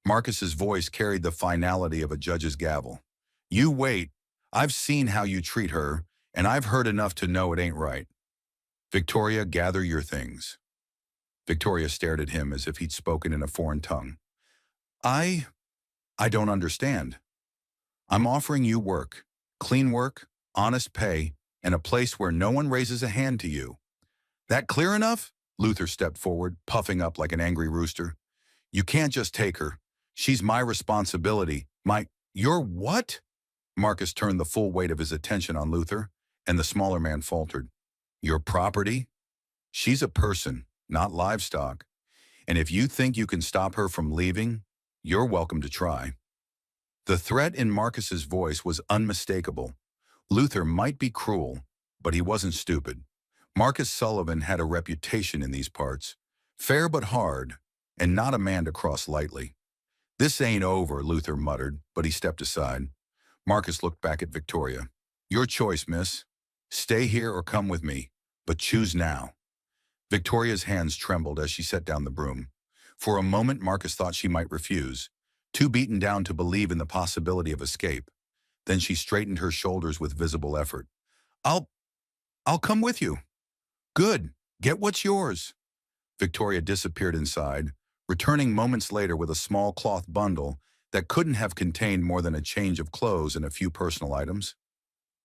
S1: Marcus's voice carried the finality of a judge's gavel. "You wait. I've seen how you treat her, and I've heard enough to know it ain't right. Victoria, gather your things." Victoria stared at him as if he'd spoken in a foreign tongue. I don't understand." "I'm offering you work. Clean work, honest pay, and a place where no one raises a hand to you. That clear enough?" Luther stepped forward, puffing up like an angry rooster. "You can't just take her. She's my responsibility. Your what?" Marcus turned the full weight of his attention on Luther, and the smaller man faltered. "Your property? She's a person, not livestock. And if you think you can stop her from leaving, you're welcome to try." The threat in Marcus's voice was unmistakable. Luther might be cruel, but he wasn't stupid. Marcus Sullivan had a reputation in these parts. Fair but hard, and not a man to cross lightly. This ain't over, Luther muttered, but he stepped aside. Marcus looked back at Victoria. Your choice, miss. Stay here or come with me, but choose now. Victoria's hands trembled as she set down the broom. For a moment, Marcus thought she might refuse, too beaten down to believe in the possibility of escape. Then she straightened her shoulders with visible effort. I'll come with you. Good. Get what's yours. Victoria disappeared inside, returning moments later with a small cloth bundle that couldn't have contained more than a change of clothes and a few personal items.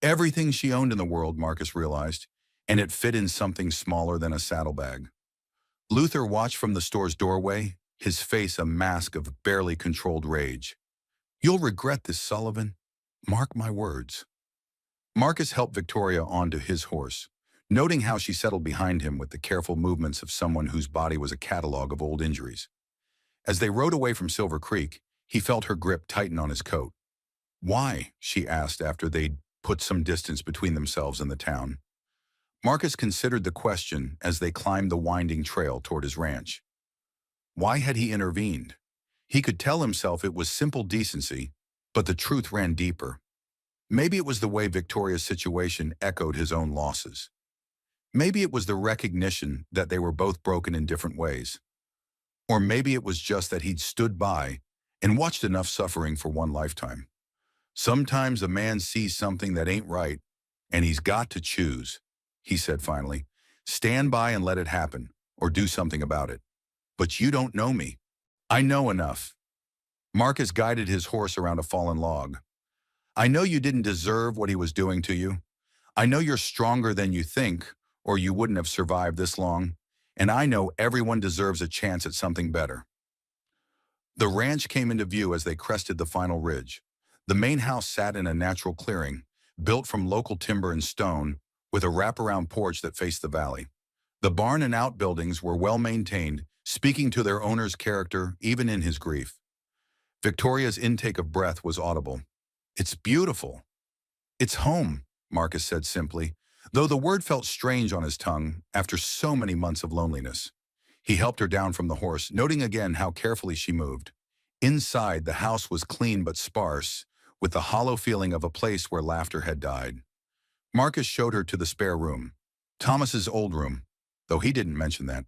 S1: Everything she owned in the world, Marcus realized, and it fit in something smaller than a saddlebag. Luther watched from the store's doorway, his face a mask of barely controlled rage. You'll regret this, Sullivan. Mark my words. Marcus helped Victoria onto his horse, noting how she settled behind him with the careful movements of someone whose body was a catalog of old injuries. As they rode away from Silver Creek, he felt her grip tighten on his coat. Why? She asked after they'd put some distance between themselves and the town. Marcus considered the question as they climbed the winding trail toward his ranch. Why had he intervened? He could tell himself it was simple decency, but the truth ran deeper. Maybe it was the way Victoria's situation echoed his own losses. Maybe it was the recognition that they were both broken in different ways. Or maybe it was just that he'd stood by and watched enough suffering for one lifetime. Sometimes a man sees something that ain't right, and he's got to choose, he said finally. Stand by and let it happen, or do something about it. But you don't know me. I know enough. Marcus guided his horse around a fallen log. I know you didn't deserve what he was doing to you. I know you're stronger than you think, or you wouldn't have survived this long. And I know everyone deserves a chance at something better. The ranch came into view as they crested the final ridge. The main house sat in a natural clearing, built from local timber and stone, with a wraparound porch that faced the valley. The barn and outbuildings were well maintained, speaking to their owner's character even in his grief. Victoria's intake of breath was audible. It's beautiful. It's home, Marcus said simply, though the word felt strange on his tongue after so many months of loneliness. He helped her down from the horse, noting again how carefully she moved. Inside, the house was clean but sparse, with the hollow feeling of a place where laughter had died. Marcus showed her to the spare room, Thomas's old room, though he didn't mention that.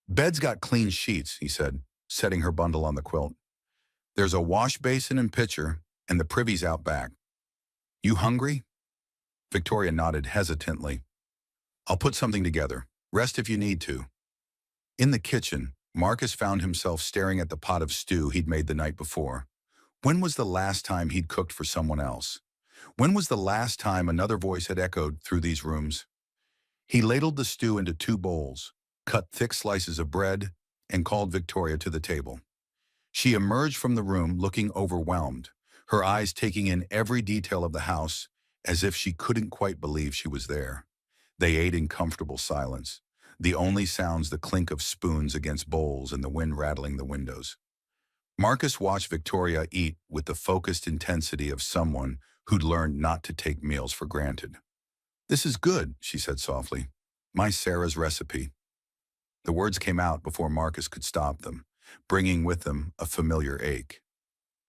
S1: Bed's got clean sheets, he said, setting her bundle on the quilt. There's a wash basin and pitcher, and the privy's out back. You hungry? Victoria nodded hesitantly. I'll put something together. Rest if you need to. In the kitchen, Marcus found himself staring at the pot of stew he'd made the night before. When was the last time he'd cooked for someone else? When was the last time another voice had echoed through these rooms? He ladled the stew into 2 bowls, cut thick slices of bread, and called Victoria to the table. She emerged from the room looking overwhelmed, her eyes taking in every detail of the house as if she couldn't quite believe she was there. They ate in comfortable silence, the only sounds the clink of spoons against bowls and the wind rattling the windows. Marcus watched Victoria eat with the focused intensity of someone who'd learned not to take meals for granted. This is good, she said softly. My Sarah's recipe. The words came out before Marcus could stop them, bringing with them a familiar ache.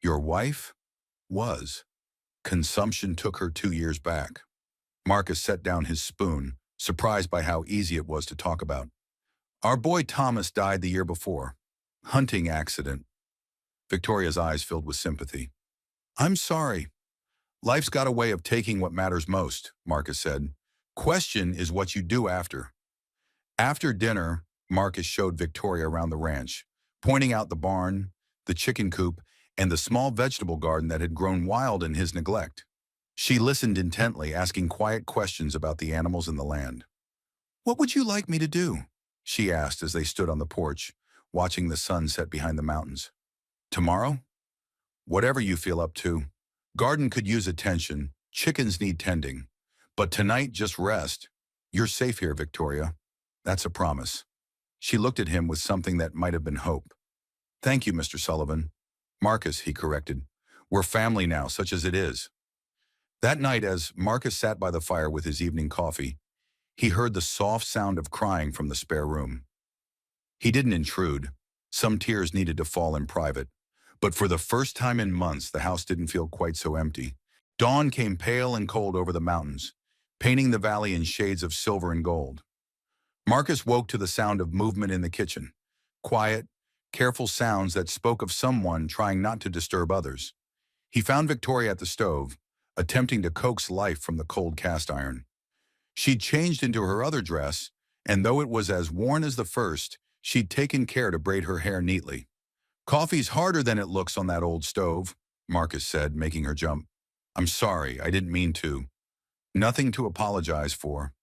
S1: Your wife? Was. Consumption took her 2 years back. Marcus set down his spoon, surprised by how easy it was to talk about. Our boy Thomas died the year before. Hunting accident. Victoria's eyes filled with sympathy. I'm sorry. Life's got a way of taking what matters most, Marcus said. Question is what you do after. After dinner, Marcus showed Victoria around the ranch, pointing out the barn, the chicken coop, and the small vegetable garden that had grown wild in his neglect. She listened intently, asking quiet questions about the animals and the land. What would you like me to do? She asked as they stood on the porch, watching the sun set behind the mountains. Tomorrow? Whatever you feel up to. Garden could use attention, chickens need tending. But tonight, just rest. You're safe here, Victoria. That's a promise. She looked at him with something that might have been hope. Thank you, Mr. Sullivan. Marcus, he corrected. We're family now, such as it is. That night, as Marcus sat by the fire with his evening coffee, he heard the soft sound of crying from the spare room. He didn't intrude. Some tears needed to fall in private. But for the first time in months, the house didn't feel quite so empty. Dawn came pale and cold over the mountains, painting the valley in shades of silver and gold. Marcus woke to the sound of movement in the kitchen. Quiet, careful sounds that spoke of someone trying not to disturb others. He found Victoria at the stove, attempting to coax life from the cold cast iron. She'd changed into her other dress, and though it was as worn as the first, she'd taken care to braid her hair neatly. "Coffee's harder than it looks on that old stove," Marcus said, making her jump. "I'm sorry, I didn't mean to." "Nothing to apologize for."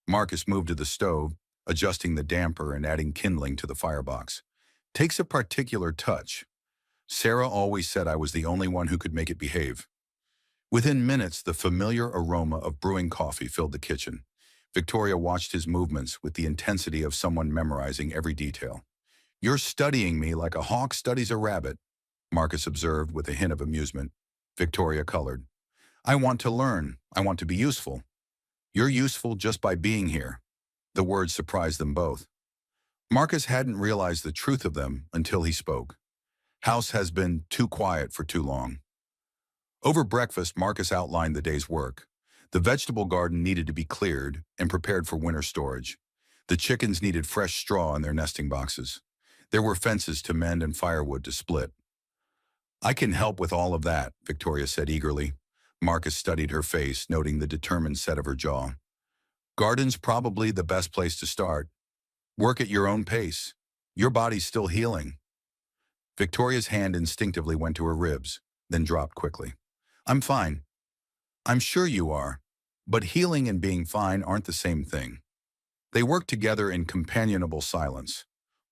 S1: Marcus moved to the stove, adjusting the damper and adding kindling to the firebox. "Takes a particular touch. Sarah always said I was the only one who could make it behave." Within minutes, the familiar aroma of brewing coffee filled the kitchen. Victoria watched his movements with the intensity of someone memorizing every detail. "You're studying me like a hawk studies a rabbit," Marcus observed with a hint of amusement. Victoria colored. "I want to learn. I want to be useful." "You're useful just by being here." The words surprised them both. Marcus hadn't realized the truth of them until he spoke. "House has been too quiet for too long." Over breakfast, Marcus outlined the day's work. The vegetable garden needed to be cleared and prepared for winter storage. The chickens needed fresh straw in their nesting boxes. There were fences to mend and firewood to split. "I can help with all of that," Victoria said eagerly. Marcus studied her face, noting the determined set of her jaw. "Garden's probably the best place to start. Work at your own pace. Your body's still healing." Victoria's hand instinctively went to her ribs, then dropped quickly. "I'm fine." "I'm sure you are. But healing and being fine aren't the same thing." They worked together in companionable silence,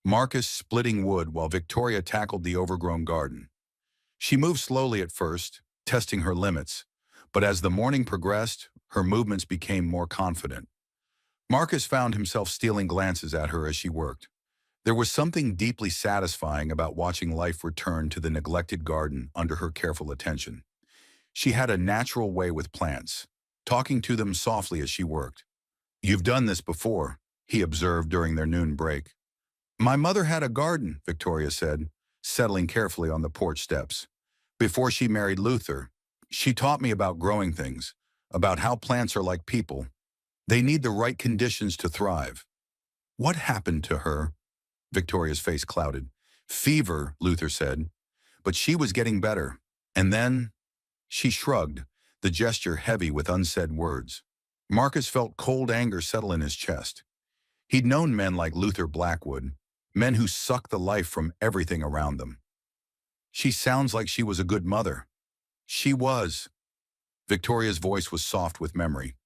S1: Marcus splitting wood while Victoria tackled the overgrown garden. She moved slowly at first, testing her limits, but as the morning progressed, her movements became more confident. Marcus found himself stealing glances at her as she worked. There was something deeply satisfying about watching life return to the neglected garden under her careful attention. She had a natural way with plants, talking to them softly as she worked. "You've done this before," he observed during their noon break. "My mother had a garden," Victoria said, settling carefully on the porch steps. "Before she married Luther, she taught me about growing things, about how plants are like people. They need the right conditions to thrive." "What happened to her?" Victoria's face clouded. "Fever," Luther said, "but she was getting better. And then—" She shrugged, the gesture heavy with unsaid words. Marcus felt cold anger settle in his chest. He'd known men like Luther Blackwood, men who sucked the life from everything around them. "She sounds like she was a good mother." "She was." Victoria's voice was soft with memory.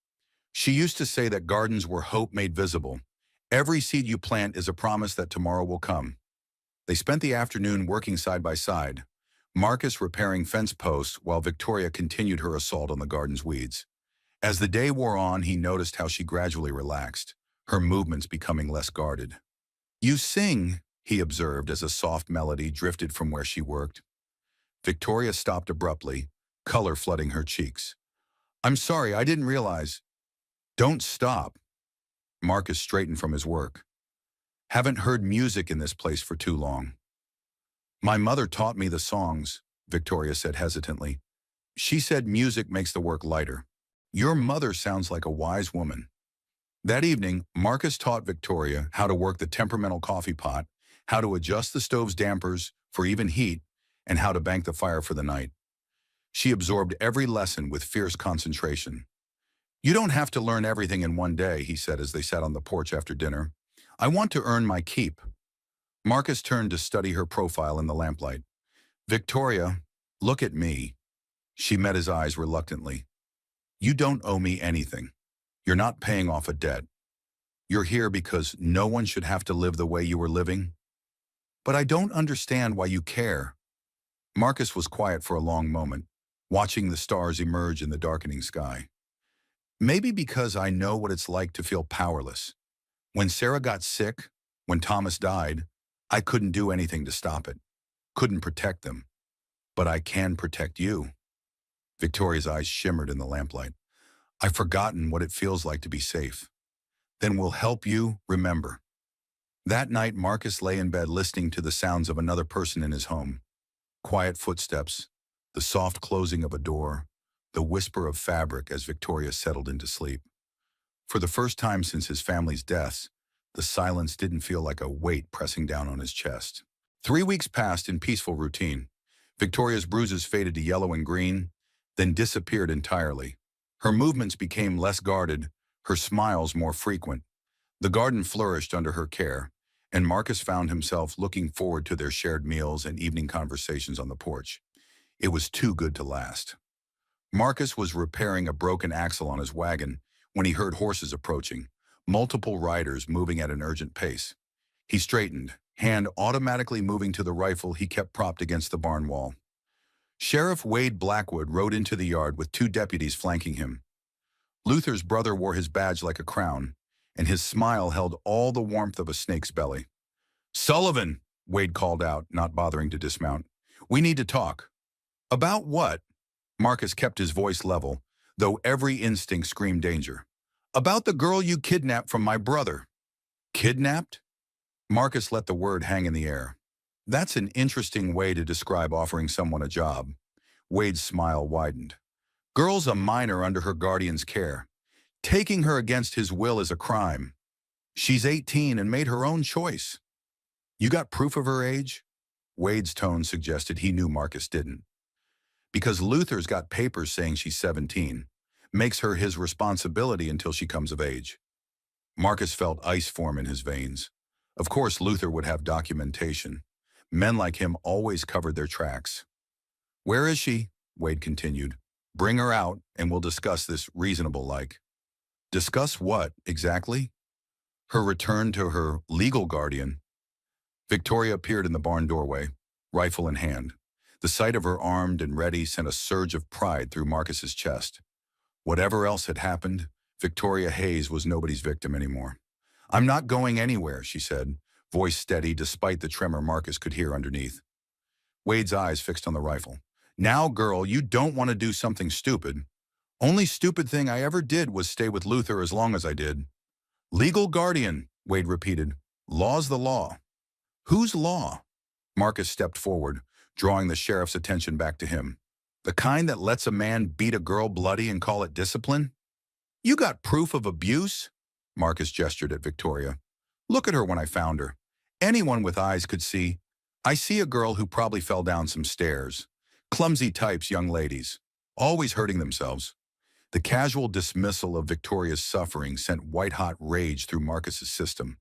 S1: "She used to say that gardens were hope made visible. Every seed you plant is a promise that tomorrow will come." They spent the afternoon working side by side, Marcus repairing fence posts while Victoria continued her assault on the garden's weeds. As the day wore on, he noticed how she gradually relaxed, her movements becoming less guarded. "You sing," he observed as a soft melody drifted from where she worked. Victoria stopped abruptly, color flooding her cheeks. "I'm sorry, I didn't realize." "Don't stop." Marcus straightened from his work. "Haven't heard music in this place for too long." "My mother taught me the songs," Victoria said hesitantly. "She said music makes the work lighter." "Your mother sounds like a wise woman." That evening, Marcus taught Victoria how to work the temperamental coffee pot, how to adjust the stove's dampers for even heat, and how to bank the fire for the night. She absorbed every lesson with fierce concentration. "You don't have to learn everything in one day," he said as they sat on the porch after dinner. "I want to earn my keep." Marcus turned to study her profile in the lamplight. "Victoria, look at me." She met his eyes reluctantly. "You don't owe me anything. You're not paying off a debt. You're here because no one should have to live the way you were living." "But I don't understand why you care." Marcus was quiet for a long moment, watching the stars emerge in the darkening sky. "Maybe because I know what it's like to feel powerless. When Sarah got sick, when Thomas died, I couldn't do anything to stop it, couldn't protect them. But I can protect you." Victoria's eyes shimmered in the lamplight. "I've forgotten what it feels like to be safe." "Then we'll help you remember." That night, Marcus lay in bed listening to the sounds of another person in his home. Quiet footsteps, the soft closing of a door, the whisper of fabric as Victoria settled into sleep. For the first time since his family's deaths, the silence didn't feel like a weight pressing down on his chest. 3 weeks passed in peaceful routine. Victoria's bruises faded to yellow and green, then disappeared entirely. Her movements became less guarded, her smiles more frequent. The garden flourished under her care, and Marcus found himself looking forward to their shared meals and evening conversations on the porch. It was too good to last. Marcus was repairing a broken axle on his wagon when he heard horses approaching, multiple riders moving at an urgent pace. He straightened, hand automatically moving to the rifle he kept propped against the barn wall. Sheriff Wade Blackwood rode into the yard with 2 deputies flanking him. Luther's brother wore his badge like a crown, and his smile held all the warmth of a snake's belly. "Sullivan," Wade called out, not bothering to dismount. "We need to talk." "About what?" Marcus kept his voice level, though every instinct screamed danger. "About the girl you kidnapped from my brother." "Kidnapped?" Marcus let the word hang in the air. "That's an interesting way to describe offering someone a job." Wade's smile widened. "Girl's a minor under her guardian's care. Taking her against his will is a crime. She's 18 and made her own choice." "You got proof of her age?" Wade's tone suggested he knew Marcus didn't. "Because Luther's got papers saying she's 17. Makes her his responsibility until she comes of age." Marcus felt ice form in his veins. Of course Luther would have documentation. Men like him always covered their tracks. "Where is she?" Wade continued. "Bring her out, and we'll discuss this reasonable-like." "Discuss what, exactly?" "Her return to her legal guardian." Victoria appeared in the barn doorway, rifle in hand. The sight of her armed and ready sent a surge of pride through Marcus's chest. Whatever else had happened, Victoria Hayes was nobody's victim anymore. "I'm not going anywhere," she said, voice steady despite the tremor Marcus could hear underneath. Wade's eyes fixed on the rifle. "Now, girl, you don't want to do something stupid." "Only stupid thing I ever did was stay with Luther as long as I did." "Legal guardian," Wade repeated. "Law's the law." "Whose law?" Marcus stepped forward, drawing the sheriff's attention back to him. "The kind that lets a man beat a girl bloody and call it discipline?" "You got proof of abuse?" Marcus gestured at Victoria. "Look at her when I found her. Anyone with eyes could see. I see a girl who probably fell down some stairs. Clumsy types, young ladies. Always hurting themselves." The casual dismissal of Victoria's suffering sent white-hot rage through Marcus's system.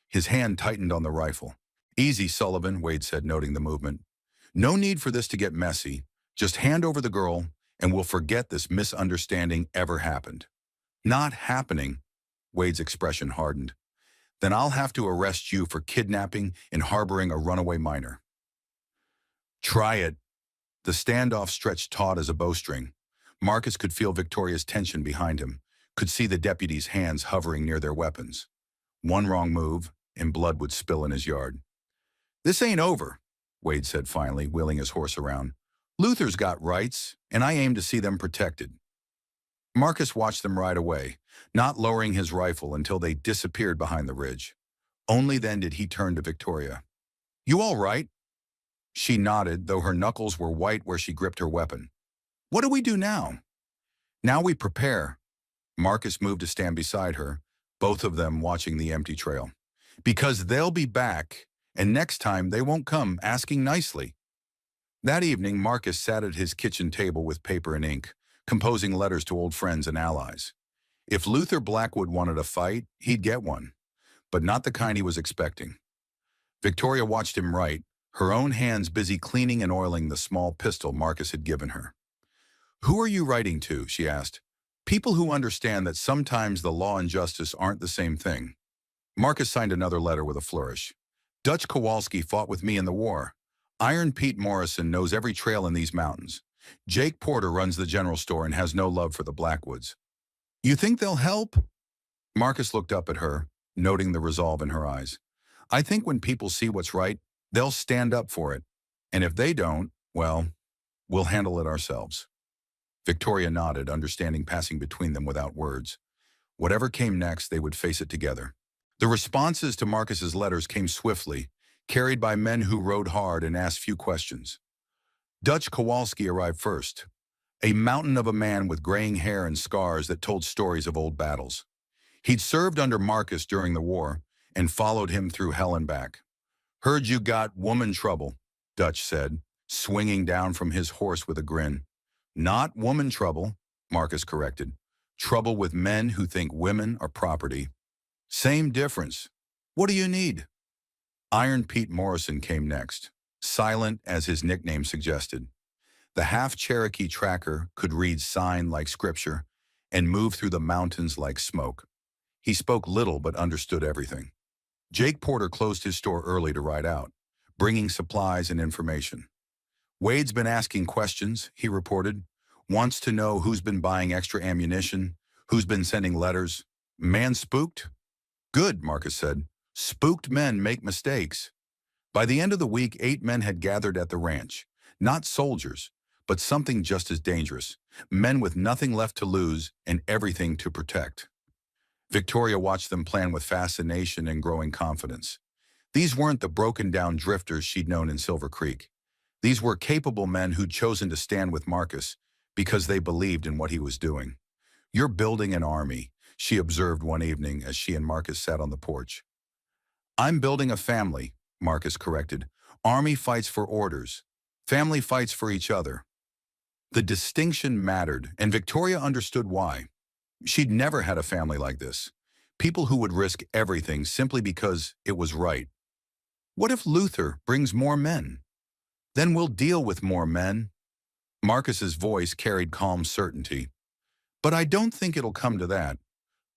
S1: His hand tightened on the rifle. "Easy, Sullivan," Wade said, noting the movement. "No need for this to get messy. Just hand over the girl, and we'll forget this misunderstanding ever happened." "Not happening." Wade's expression hardened. "Then I'll have to arrest you for kidnapping and harboring a runaway minor." "Try it." The standoff stretched taut as a bowstring. Marcus could feel Victoria's tension behind him, could see the deputies' hands hovering near their weapons. One wrong move, and blood would spill in his yard. "This ain't over," Wade said finally, wheeling his horse around. "Luther's got rights, and I aim to see them protected." Marcus watched them ride away, not lowering his rifle until they disappeared behind the ridge. Only then did he turn to Victoria. "You all right?" She nodded, though her knuckles were white where she gripped her weapon. "What do we do now?" "Now we prepare." Marcus moved to stand beside her, both of them watching the empty trail. "Because they'll be back, and next time they won't come asking nicely." That evening, Marcus sat at his kitchen table with paper and ink, composing letters to old friends and allies. If Luther Blackwood wanted a fight, he'd get one, but not the kind he was expecting. Victoria watched him write, her own hands busy cleaning and oiling the small pistol Marcus had given her. "Who are you writing to?" she asked. "People who understand that sometimes the law and justice aren't the same thing." Marcus signed another letter with a flourish. "Dutch Kowalski fought with me in the war. Iron Pete Morrison knows every trail in these mountains. Jake Porter runs the general store and has no love for the Blackwoods." "You think they'll help?" Marcus looked up at her, noting the resolve in her eyes. "I think when people see what's right, they'll stand up for it. And if they don't, well, we'll handle it ourselves." Victoria nodded, understanding passing between them without words. Whatever came next, they would face it together. The responses to Marcus's letters came swiftly, carried by men who rode hard and asked few questions. Dutch Kowalski arrived first, a mountain of a man with graying hair and scars that told stories of old battles. He'd served under Marcus during the war and followed him through hell and back. "Heard you got woman trouble," Dutch said, swinging down from his horse with a grin. "Not woman trouble," Marcus corrected. "Trouble with men who think women are property." "Same difference. What do you need?" Iron Pete Morrison came next, silent as his nickname suggested. The half-Cherokee tracker could read sign like scripture and move through the mountains like smoke. He spoke little but understood everything. Jake Porter closed his store early to ride out, bringing supplies and information. "Wade's been asking questions," he reported. "Wants to know who's been buying extra ammunition, who's been sending letters. Man spooked?" "Good," Marcus said. "Spooked men make mistakes." By the end of the week, 8 men had gathered at the ranch. Not soldiers, but something just as dangerous. Men with nothing left to lose and everything to protect. Victoria watched them plan with fascination and growing confidence. These weren't the broken-down drifters she'd known in Silver Creek. These were capable men who'd chosen to stand with Marcus because they believed in what he was doing. "You're building an army," she observed one evening as she and Marcus sat on the porch. "I'm building a family," Marcus corrected. "Army fights for orders. Family fights for each other." The distinction mattered, and Victoria understood why. She'd never had a family like this. People who would risk everything simply because it was right. "What if Luther brings more men? Then we'll deal with more men." Marcus's voice carried calm certainty. "But I don't think it'll come to that.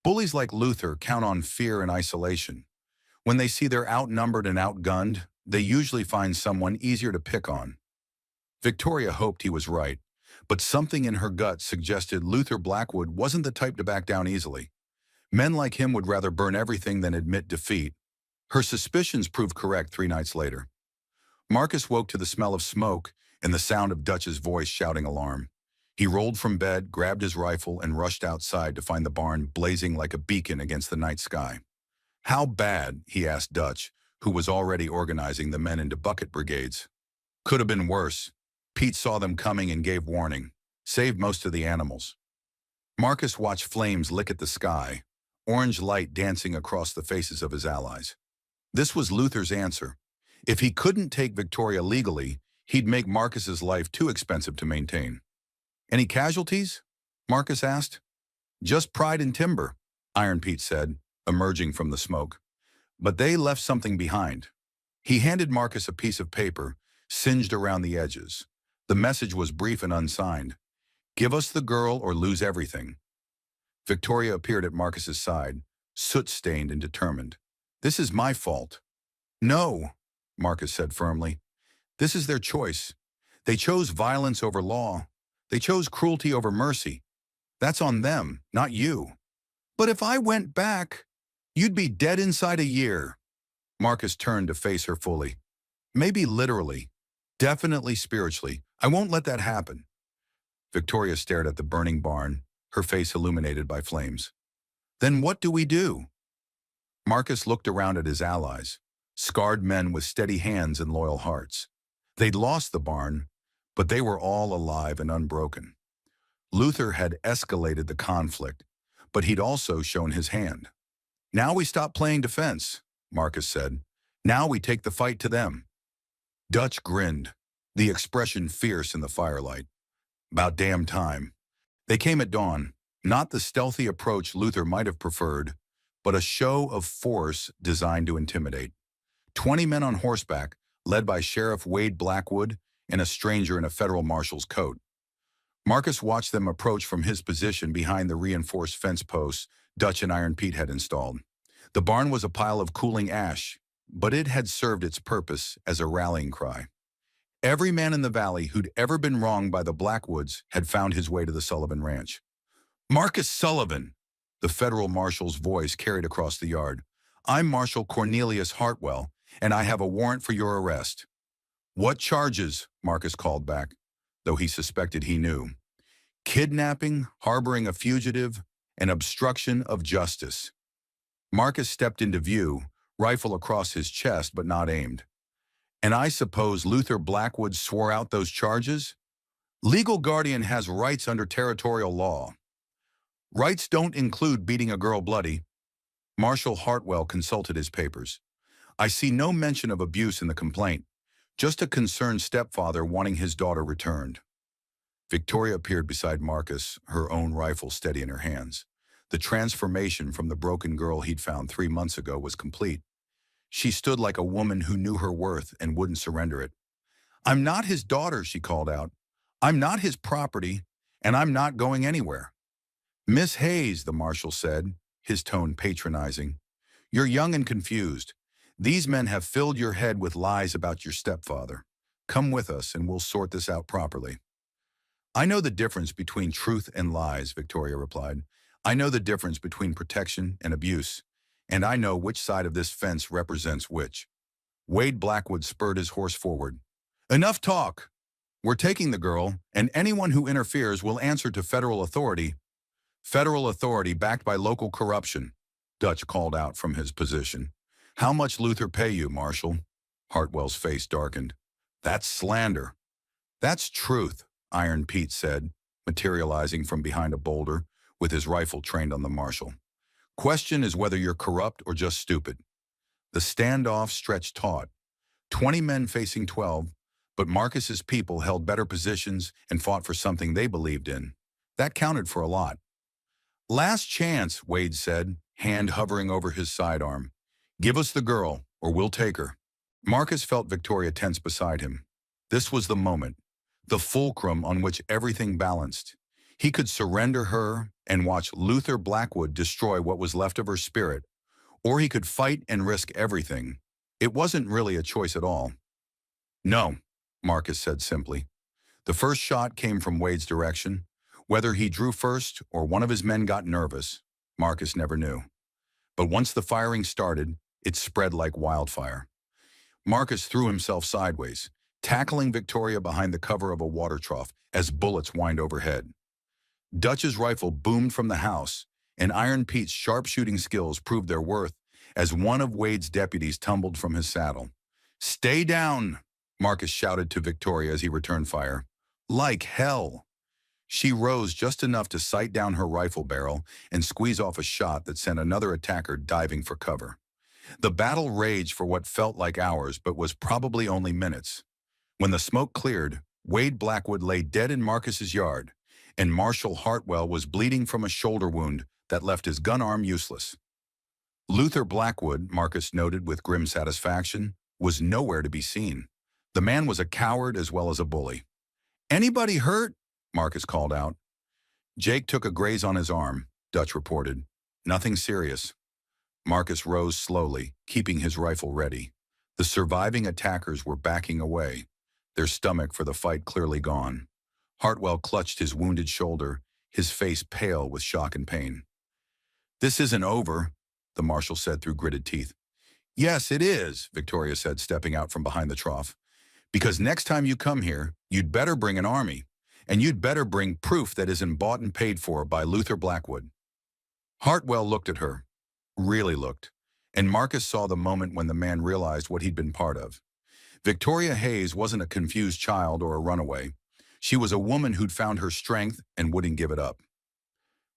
S1: Bullies like Luther count on fear and isolation. When they see they're outnumbered and outgunned, they usually find someone easier to pick on." Victoria hoped he was right, but something in her gut suggested Luther Blackwood wasn't the type to back down easily. Men like him would rather burn everything than admit defeat. Her suspicions proved correct 3 nights later. Marcus woke to the smell of smoke and the sound of Dutch's voice shouting alarm. He rolled from bed, grabbed his rifle, and rushed outside to find the barn blazing like a beacon against the night sky. "How bad?" he asked Dutch, who was already organizing the men into bucket brigades. "Could have been worse. Pete saw them coming and gave warning. Saved most of the animals." Marcus watched flames lick at the sky, orange light dancing across the faces of his allies. This was Luther's answer. If he couldn't take Victoria legally, he'd make Marcus's life too expensive to maintain. "Any casualties?" Marcus asked. "Just pride and timber," Iron Pete said, emerging from the smoke. "But they left something behind." He handed Marcus a piece of paper, singed around the edges. The message was brief and unsigned. "Give us the girl or lose everything." Victoria appeared at Marcus's side, soot-stained and determined. "This is my fault." "No," Marcus said firmly. "This is their choice. They chose violence over law. They chose cruelty over mercy. That's on them, not you." "But if I went back, you'd be dead inside a year." Marcus turned to face her fully. "Maybe literally, definitely spiritually. I won't let that happen." Victoria stared at the burning barn, her face illuminated by flames. "Then what do we do?" Marcus looked around at his allies, scarred men with steady hands and loyal hearts. They'd lost the barn, but they were all alive and unbroken. Luther had escalated the conflict, but he'd also shown his hand. "Now we stop playing defense," Marcus said. "Now we take the fight to them." Dutch grinned, the expression fierce in the firelight. "About damn time." They came at dawn, not the stealthy approach Luther might have preferred, but a show of force designed to intimidate. 20 men on horseback, led by Sheriff Wade Blackwood and a stranger in a federal marshal's coat. Marcus watched them approach from his position behind the reinforced fence posts Dutch and Iron Pete had installed. The barn was a pile of cooling ash, but it had served its purpose as a rallying cry. Every man in the valley who'd ever been wronged by the Blackwoods had found his way to the Sullivan Ranch. "Marcus Sullivan," the federal marshal's voice carried across the yard. "I'm Marshal Cornelius Hartwell, and I have a warrant for your arrest." "What charges?" Marcus called back, though he suspected he knew. "Kidnapping, harboring a fugitive, and obstruction of justice." Marcus stepped into view, rifle across his chest but not aimed. And I suppose Luther Blackwood swore out those charges? Legal guardian has rights under territorial law. Rights don't include beating a girl bloody. Marshall Hartwell consulted his papers. I see no mention of abuse in the complaint, just a concerned stepfather wanting his daughter returned. Victoria appeared beside Marcus, her own rifle steady in her hands. The transformation from the broken girl he'd found 3 months ago was complete. She stood like a woman who knew her worth and wouldn't surrender it. I'm not his daughter, she called out. I'm not his property, and I'm not going anywhere. Miss Hayes, the marshal said, his tone patronizing. You're young and confused. These men have filled your head with lies about your stepfather. Come with us and we'll sort this out properly. I know the difference between truth and lies, Victoria replied. I know the difference between protection and abuse, and I know which side of this fence represents which. Wade Blackwood spurred his horse forward. Enough talk! We're taking the girl, and anyone who interferes will answer to federal authority. Federal authority backed by local corruption, Dutch called out from his position. How much Luther pay you, Marshal? Hartwell's face darkened. That's slander. That's truth, Iron Pete said, materializing from behind a boulder, with his rifle trained on the marshal. Question is whether you're corrupt or just stupid. The standoff stretched taut. 20 men facing 12, but Marcus's people held better positions and fought for something they believed in. That counted for a lot. Last chance, Wade said, hand hovering over his sidearm. Give us the girl, or we'll take her. Marcus felt Victoria tense beside him. This was the moment, the fulcrum on which everything balanced. He could surrender her and watch Luther Blackwood destroy what was left of her spirit, or he could fight and risk everything. It wasn't really a choice at all. No, Marcus said simply. The first shot came from Wade's direction. Whether he drew first or one of his men got nervous, Marcus never knew. But once the firing started, it spread like wildfire. Marcus threw himself sideways, tackling Victoria behind the cover of a water trough as bullets whined overhead. Dutch's rifle boomed from the house, and Iron Pete's sharpshooting skills proved their worth as one of Wade's deputies tumbled from his saddle. Stay down, Marcus shouted to Victoria as he returned fire. Like hell. She rose just enough to sight down her rifle barrel and squeeze off a shot that sent another attacker diving for cover. The battle raged for what felt like hours but was probably only minutes. When the smoke cleared, Wade Blackwood lay dead in Marcus's yard, and Marshall Hartwell was bleeding from a shoulder wound that left his gun arm useless. Luther Blackwood, Marcus noted with grim satisfaction, was nowhere to be seen. The man was a coward as well as a bully. Anybody hurt? Marcus called out. Jake took a graze on his arm, Dutch reported. Nothing serious. Marcus rose slowly, keeping his rifle ready. The surviving attackers were backing away, their stomach for the fight clearly gone. Hartwell clutched his wounded shoulder, his face pale with shock and pain. This isn't over, the marshal said through gritted teeth. Yes, it is, Victoria said, stepping out from behind the trough. Because next time you come here, you'd better bring an army, and you'd better bring proof that isn't bought and paid for by Luther Blackwood. Hartwell looked at her, really looked, and Marcus saw the moment when the man realized what he'd been part of. Victoria Hayes wasn't a confused child or a runaway. She was a woman who'd found her strength and wouldn't give it up.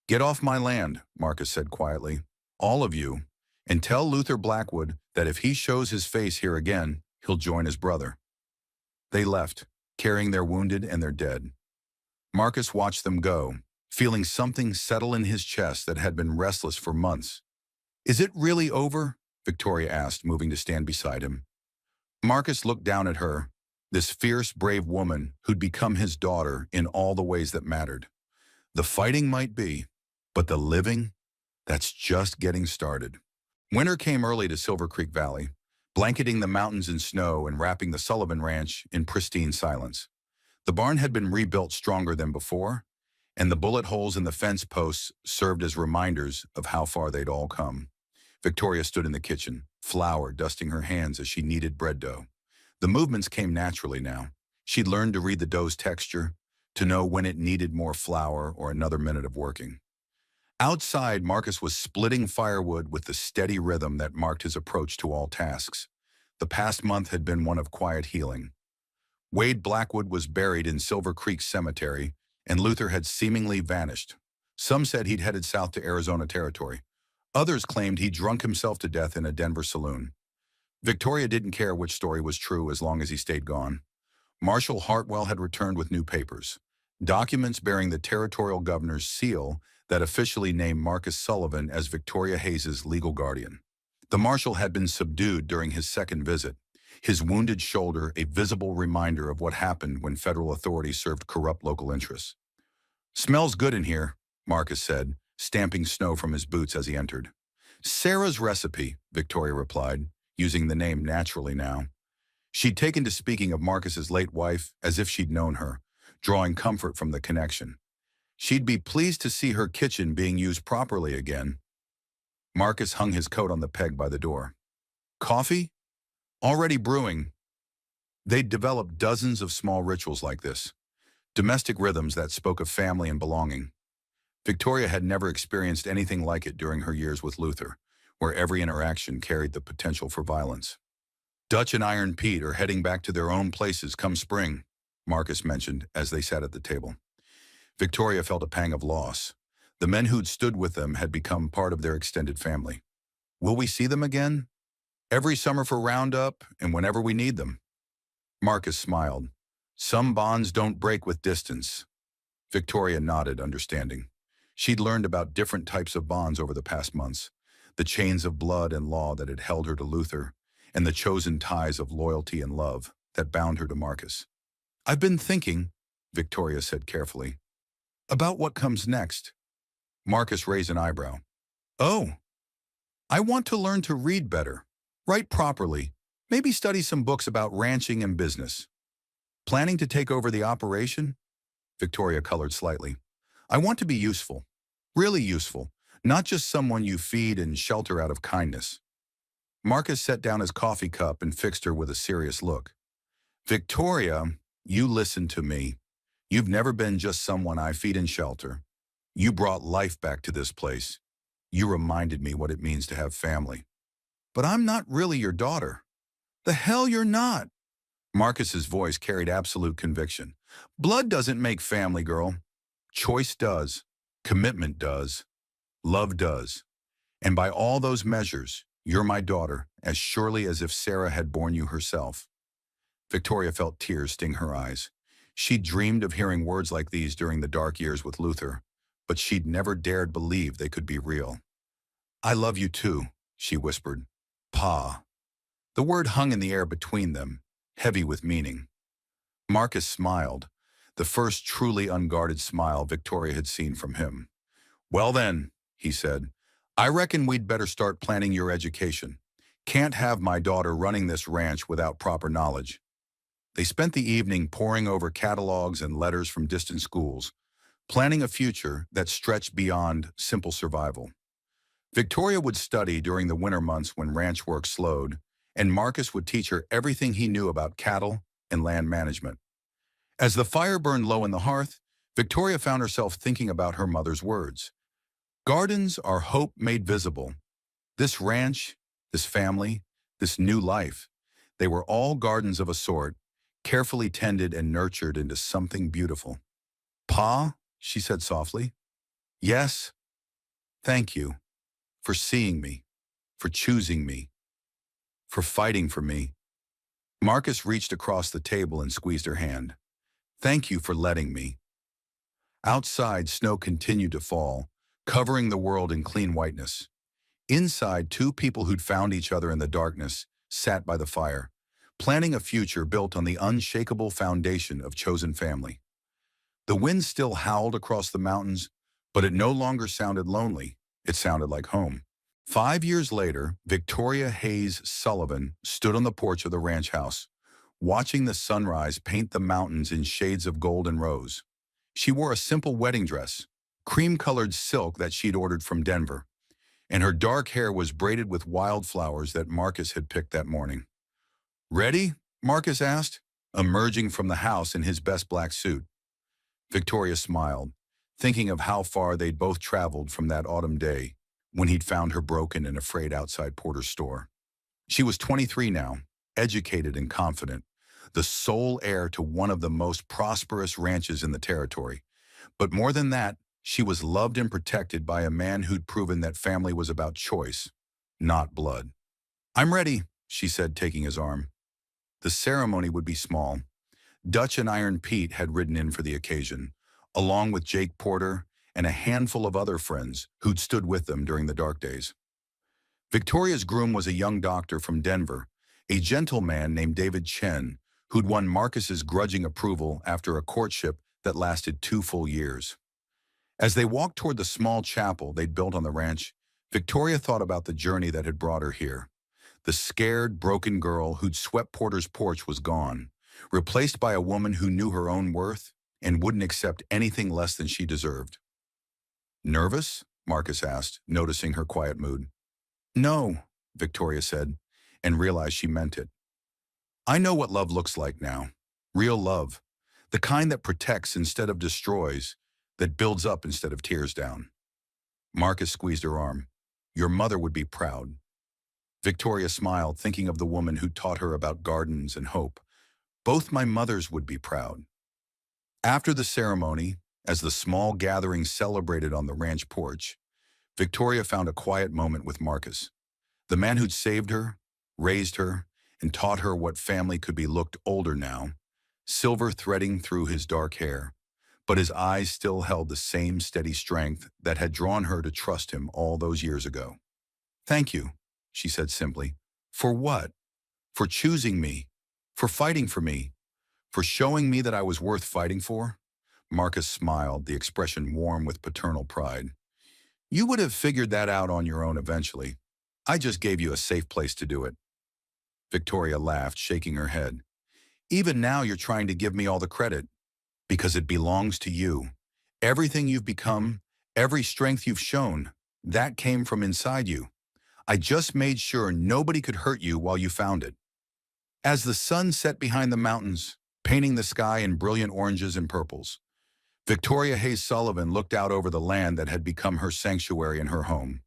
S1: Get off my land, Marcus said quietly, all of you, and tell Luther Blackwood that if he shows his face here again, he'll join his brother. They left, carrying their wounded and their dead. Marcus watched them go, feeling something settle in his chest that had been restless for months. Is it really over? Victoria asked, moving to stand beside him. Marcus looked down at her, this fierce, brave woman who'd become his daughter in all the ways that mattered. The fighting might be, but the living, that's just getting started. Winter came early to Silver Creek Valley, blanketing the mountains in snow and wrapping the Sullivan Ranch in pristine silence. The barn had been rebuilt stronger than before, and the bullet holes in the fence posts served as reminders of how far they'd all come. Victoria stood in the kitchen, flour dusting her hands as she kneaded bread dough. The movements came naturally now. She'd learned to read the dough's texture, to know when it needed more flour or another minute of working. Outside, Marcus was splitting firewood with the steady rhythm that marked his approach to all tasks. The past month had been one of quiet healing. Wade Blackwood was buried in Silver Creek Cemetery, and Luther had seemingly vanished. Some said he'd headed south to Arizona Territory. Others claimed he'd drunk himself to death in a Denver saloon. Victoria didn't care which story was true as long as he stayed gone. Marshall Hartwell had returned with new papers, documents bearing the territorial governor's seal that officially named Marcus Sullivan as Victoria Hayes's legal guardian. The marshal had been subdued during his second visit, his wounded shoulder a visible reminder of what happened when federal authorities served corrupt local interests. "Smells good in here," Marcus said, stamping snow from his boots as he entered. "Sarah's recipe," Victoria replied, using the name naturally now. She'd taken to speaking of Marcus's late wife as if she'd known her, drawing comfort from the connection. She'd be pleased to see her kitchen being used properly again. Marcus hung his coat on the peg by the door. "Coffee? Already brewing." They'd developed dozens of small rituals like this, domestic rhythms that spoke of family and belonging. Victoria had never experienced anything like it during her years with Luther, where every interaction carried the potential for violence. "Dutch and Iron Pete are heading back to their own places come spring," Marcus mentioned as they sat at the table. Victoria felt a pang of loss. The men who'd stood with them had become part of their extended family. "Will we see them again?" "Every summer for Roundup and whenever we need them." Marcus smiled. "Some bonds don't break with distance." Victoria nodded, understanding. She'd learned about different types of bonds over the past months, the chains of blood and law that had held her to Luther, and the chosen ties of loyalty and love that bound her to Marcus. "I've been thinking," Victoria said carefully, "about what comes next." Marcus raised an eyebrow. "Oh, I want to learn to read better, write properly, maybe study some books about ranching and business." "Planning to take over the operation?" Victoria colored slightly. "I want to be useful, really useful, not just someone you feed and shelter out of kindness." Marcus set down his coffee cup and fixed her with a serious look. "Victoria, you listen to me. You've never been just someone I feed and shelter. You brought life back to this place. You reminded me what it means to have family." "But I'm not really your daughter." "The hell you're not." Marcus's voice carried absolute conviction. "Blood doesn't make family, girl. Choice does. Commitment does. Love does. And by all those measures, you're my daughter, as surely as if Sarah had borne you herself." Victoria felt tears sting her eyes. She'd dreamed of hearing words like these during the dark years with Luther, but she'd never dared believe they could be real. "I love you too," she whispered. "Pa." The word hung in the air between them, heavy with meaning. Marcus smiled, the first truly unguarded smile Victoria had seen from him. "Well then," he said, "I reckon we'd better start planning your education. Can't have my daughter running this ranch without proper knowledge." They spent the evening poring over catalogs and letters from distant schools, planning a future that stretched beyond simple survival. Victoria would study during the winter months when ranch work slowed, and Marcus would teach her everything he knew about cattle and land management. As the fire burned low in the hearth, Victoria found herself thinking about her mother's words. Gardens are hope made visible. This ranch, this family, this new life, they were all gardens of a sort, carefully tended and nurtured into something beautiful. "Pa," she said softly. "Yes, thank you for seeing me, for choosing me, for fighting for me." Marcus reached across the table and squeezed her hand. "Thank you for letting me." Outside, snow continued to fall, covering the world in clean whiteness. Inside, two people who'd found each other in the darkness sat by the fire, planning a future built on the unshakable foundation of chosen family. The wind still howled across the mountains, but it no longer sounded lonely. It sounded like home. 5 years later, Victoria Hayes Sullivan stood on the porch of the ranch house, watching the sunrise paint the mountains in shades of gold and rose. She wore a simple wedding dress, cream-colored silk that she'd ordered from Denver, and her dark hair was braided with wildflowers that Marcus had picked that morning. "Ready?" Marcus asked, emerging from the house in his best black suit. Victoria smiled, thinking of how far they'd both traveled from that autumn day when he'd found her broken and afraid outside Porter's store. She was 23 now, educated and confident, the sole heir to one of the most prosperous ranches in the territory. But more than that, she was loved and protected by a man who'd proven that family was about choice, not blood. "I'm ready," she said, taking his arm. The ceremony would be small. Dutch and Iron Pete had ridden in for the occasion, along with Jake Porter and a handful of other friends who'd stood with them during the dark days. Victoria's groom was a young doctor from Denver, a gentleman named David Chen, who'd won Marcus's grudging approval after a courtship that lasted 2 full years. As they walked toward the small chapel they'd built on the ranch, Victoria thought about the journey that had brought her here. The scared, broken girl who'd swept Porter's porch was gone, replaced by a woman who knew her own worth and wouldn't accept anything less than she deserved. "Nervous?" Marcus asked, noticing her quiet mood. "No," Victoria said, and realized she meant it. "I know what love looks like now. Real love. The kind that protects instead of destroys, that builds up instead of tears down." Marcus squeezed her arm. "Your mother would be proud." Victoria smiled, thinking of the woman who taught her about gardens and hope. "Both my mothers would be proud." After the ceremony, as the small gathering celebrated on the ranch porch, Victoria found a quiet moment with Marcus. The man who'd saved her, raised her, and taught her what family could be looked older now, silver threading through his dark hair, but his eyes still held the same steady strength that had drawn her to trust him all those years ago. "Thank you," she said simply. "For what? For choosing me, for fighting for me, for showing me that I was worth fighting for?" Marcus smiled, the expression warm with paternal pride. "You would have figured that out on your own eventually. I just gave you a safe place to do it." Victoria laughed, shaking her head. "Even now you're trying to give me all the credit, because it belongs to you. Everything you've become, every strength you've shown, that came from inside you. I just made sure nobody could hurt you while you found it." As the sun set behind the mountains, painting the sky in brilliant oranges and purples, Victoria Hayes Sullivan looked out over the land that had become her sanctuary and her home.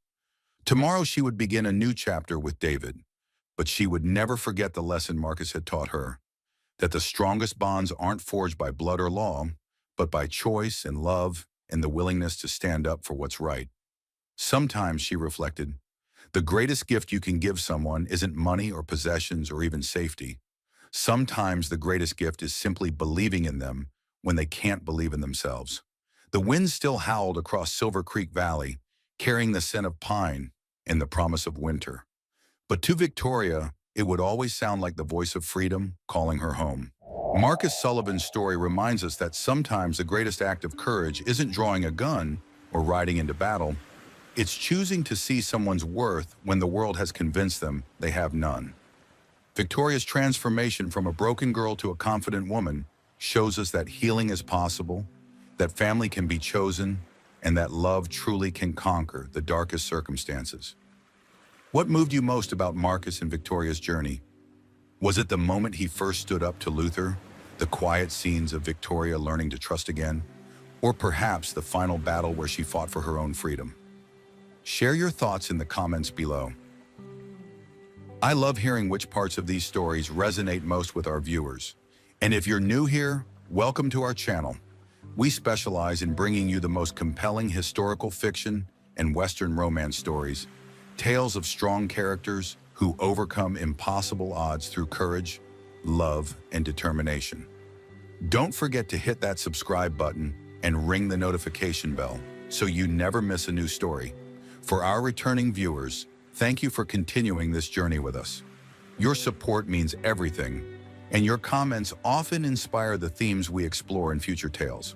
S1: Tomorrow she would begin a new chapter with David, but she would never forget the lesson Marcus had taught her, that the strongest bonds aren't forged by blood or law, but by choice and love and the willingness to stand up for what's right. Sometimes, she reflected, the greatest gift you can give someone isn't money or possessions or even safety. Sometimes the greatest gift is simply believing in them when they can't believe in themselves. The wind still howled across Silver Creek Valley, carrying the scent of pine and the promise of winter. But to Victoria, it would always sound like the voice of freedom calling her home. Marcus Sullivan's story reminds us that sometimes the greatest act of courage isn't drawing a gun or riding into battle. It's choosing to see someone's worth when the world has convinced them they have none. Victoria's transformation from a broken girl to a confident woman shows us that healing is possible, that family can be chosen, and that love truly can conquer the darkest circumstances. What moved you most about Marcus and Victoria's journey? Was it the moment he first stood up to Luther, the quiet scenes of Victoria learning to trust again, or perhaps the final battle where she fought for her own freedom? Share your thoughts in the comments below. I love hearing which parts of these stories resonate most with our viewers. And if you're new here, welcome to our channel. We specialize in bringing you the most compelling historical fiction and Western romance stories, tales of strong characters who overcome impossible odds through courage, love, and determination. Don't forget to hit that subscribe button and ring the notification bell so you never miss a new story. For our returning viewers, thank you for continuing this journey with us. Your support means everything, and your comments often inspire the themes we explore in future tales.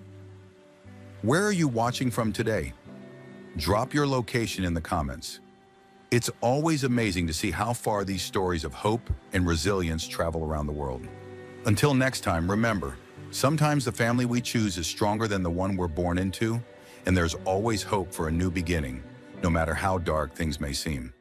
S1: Where are you watching from today? Drop your location in the comments. It's always amazing to see how far these stories of hope and resilience travel around the world. Until next time, remember, sometimes the family we choose is stronger than the one we're born into, and there's always hope for a new beginning, no matter how dark things may seem.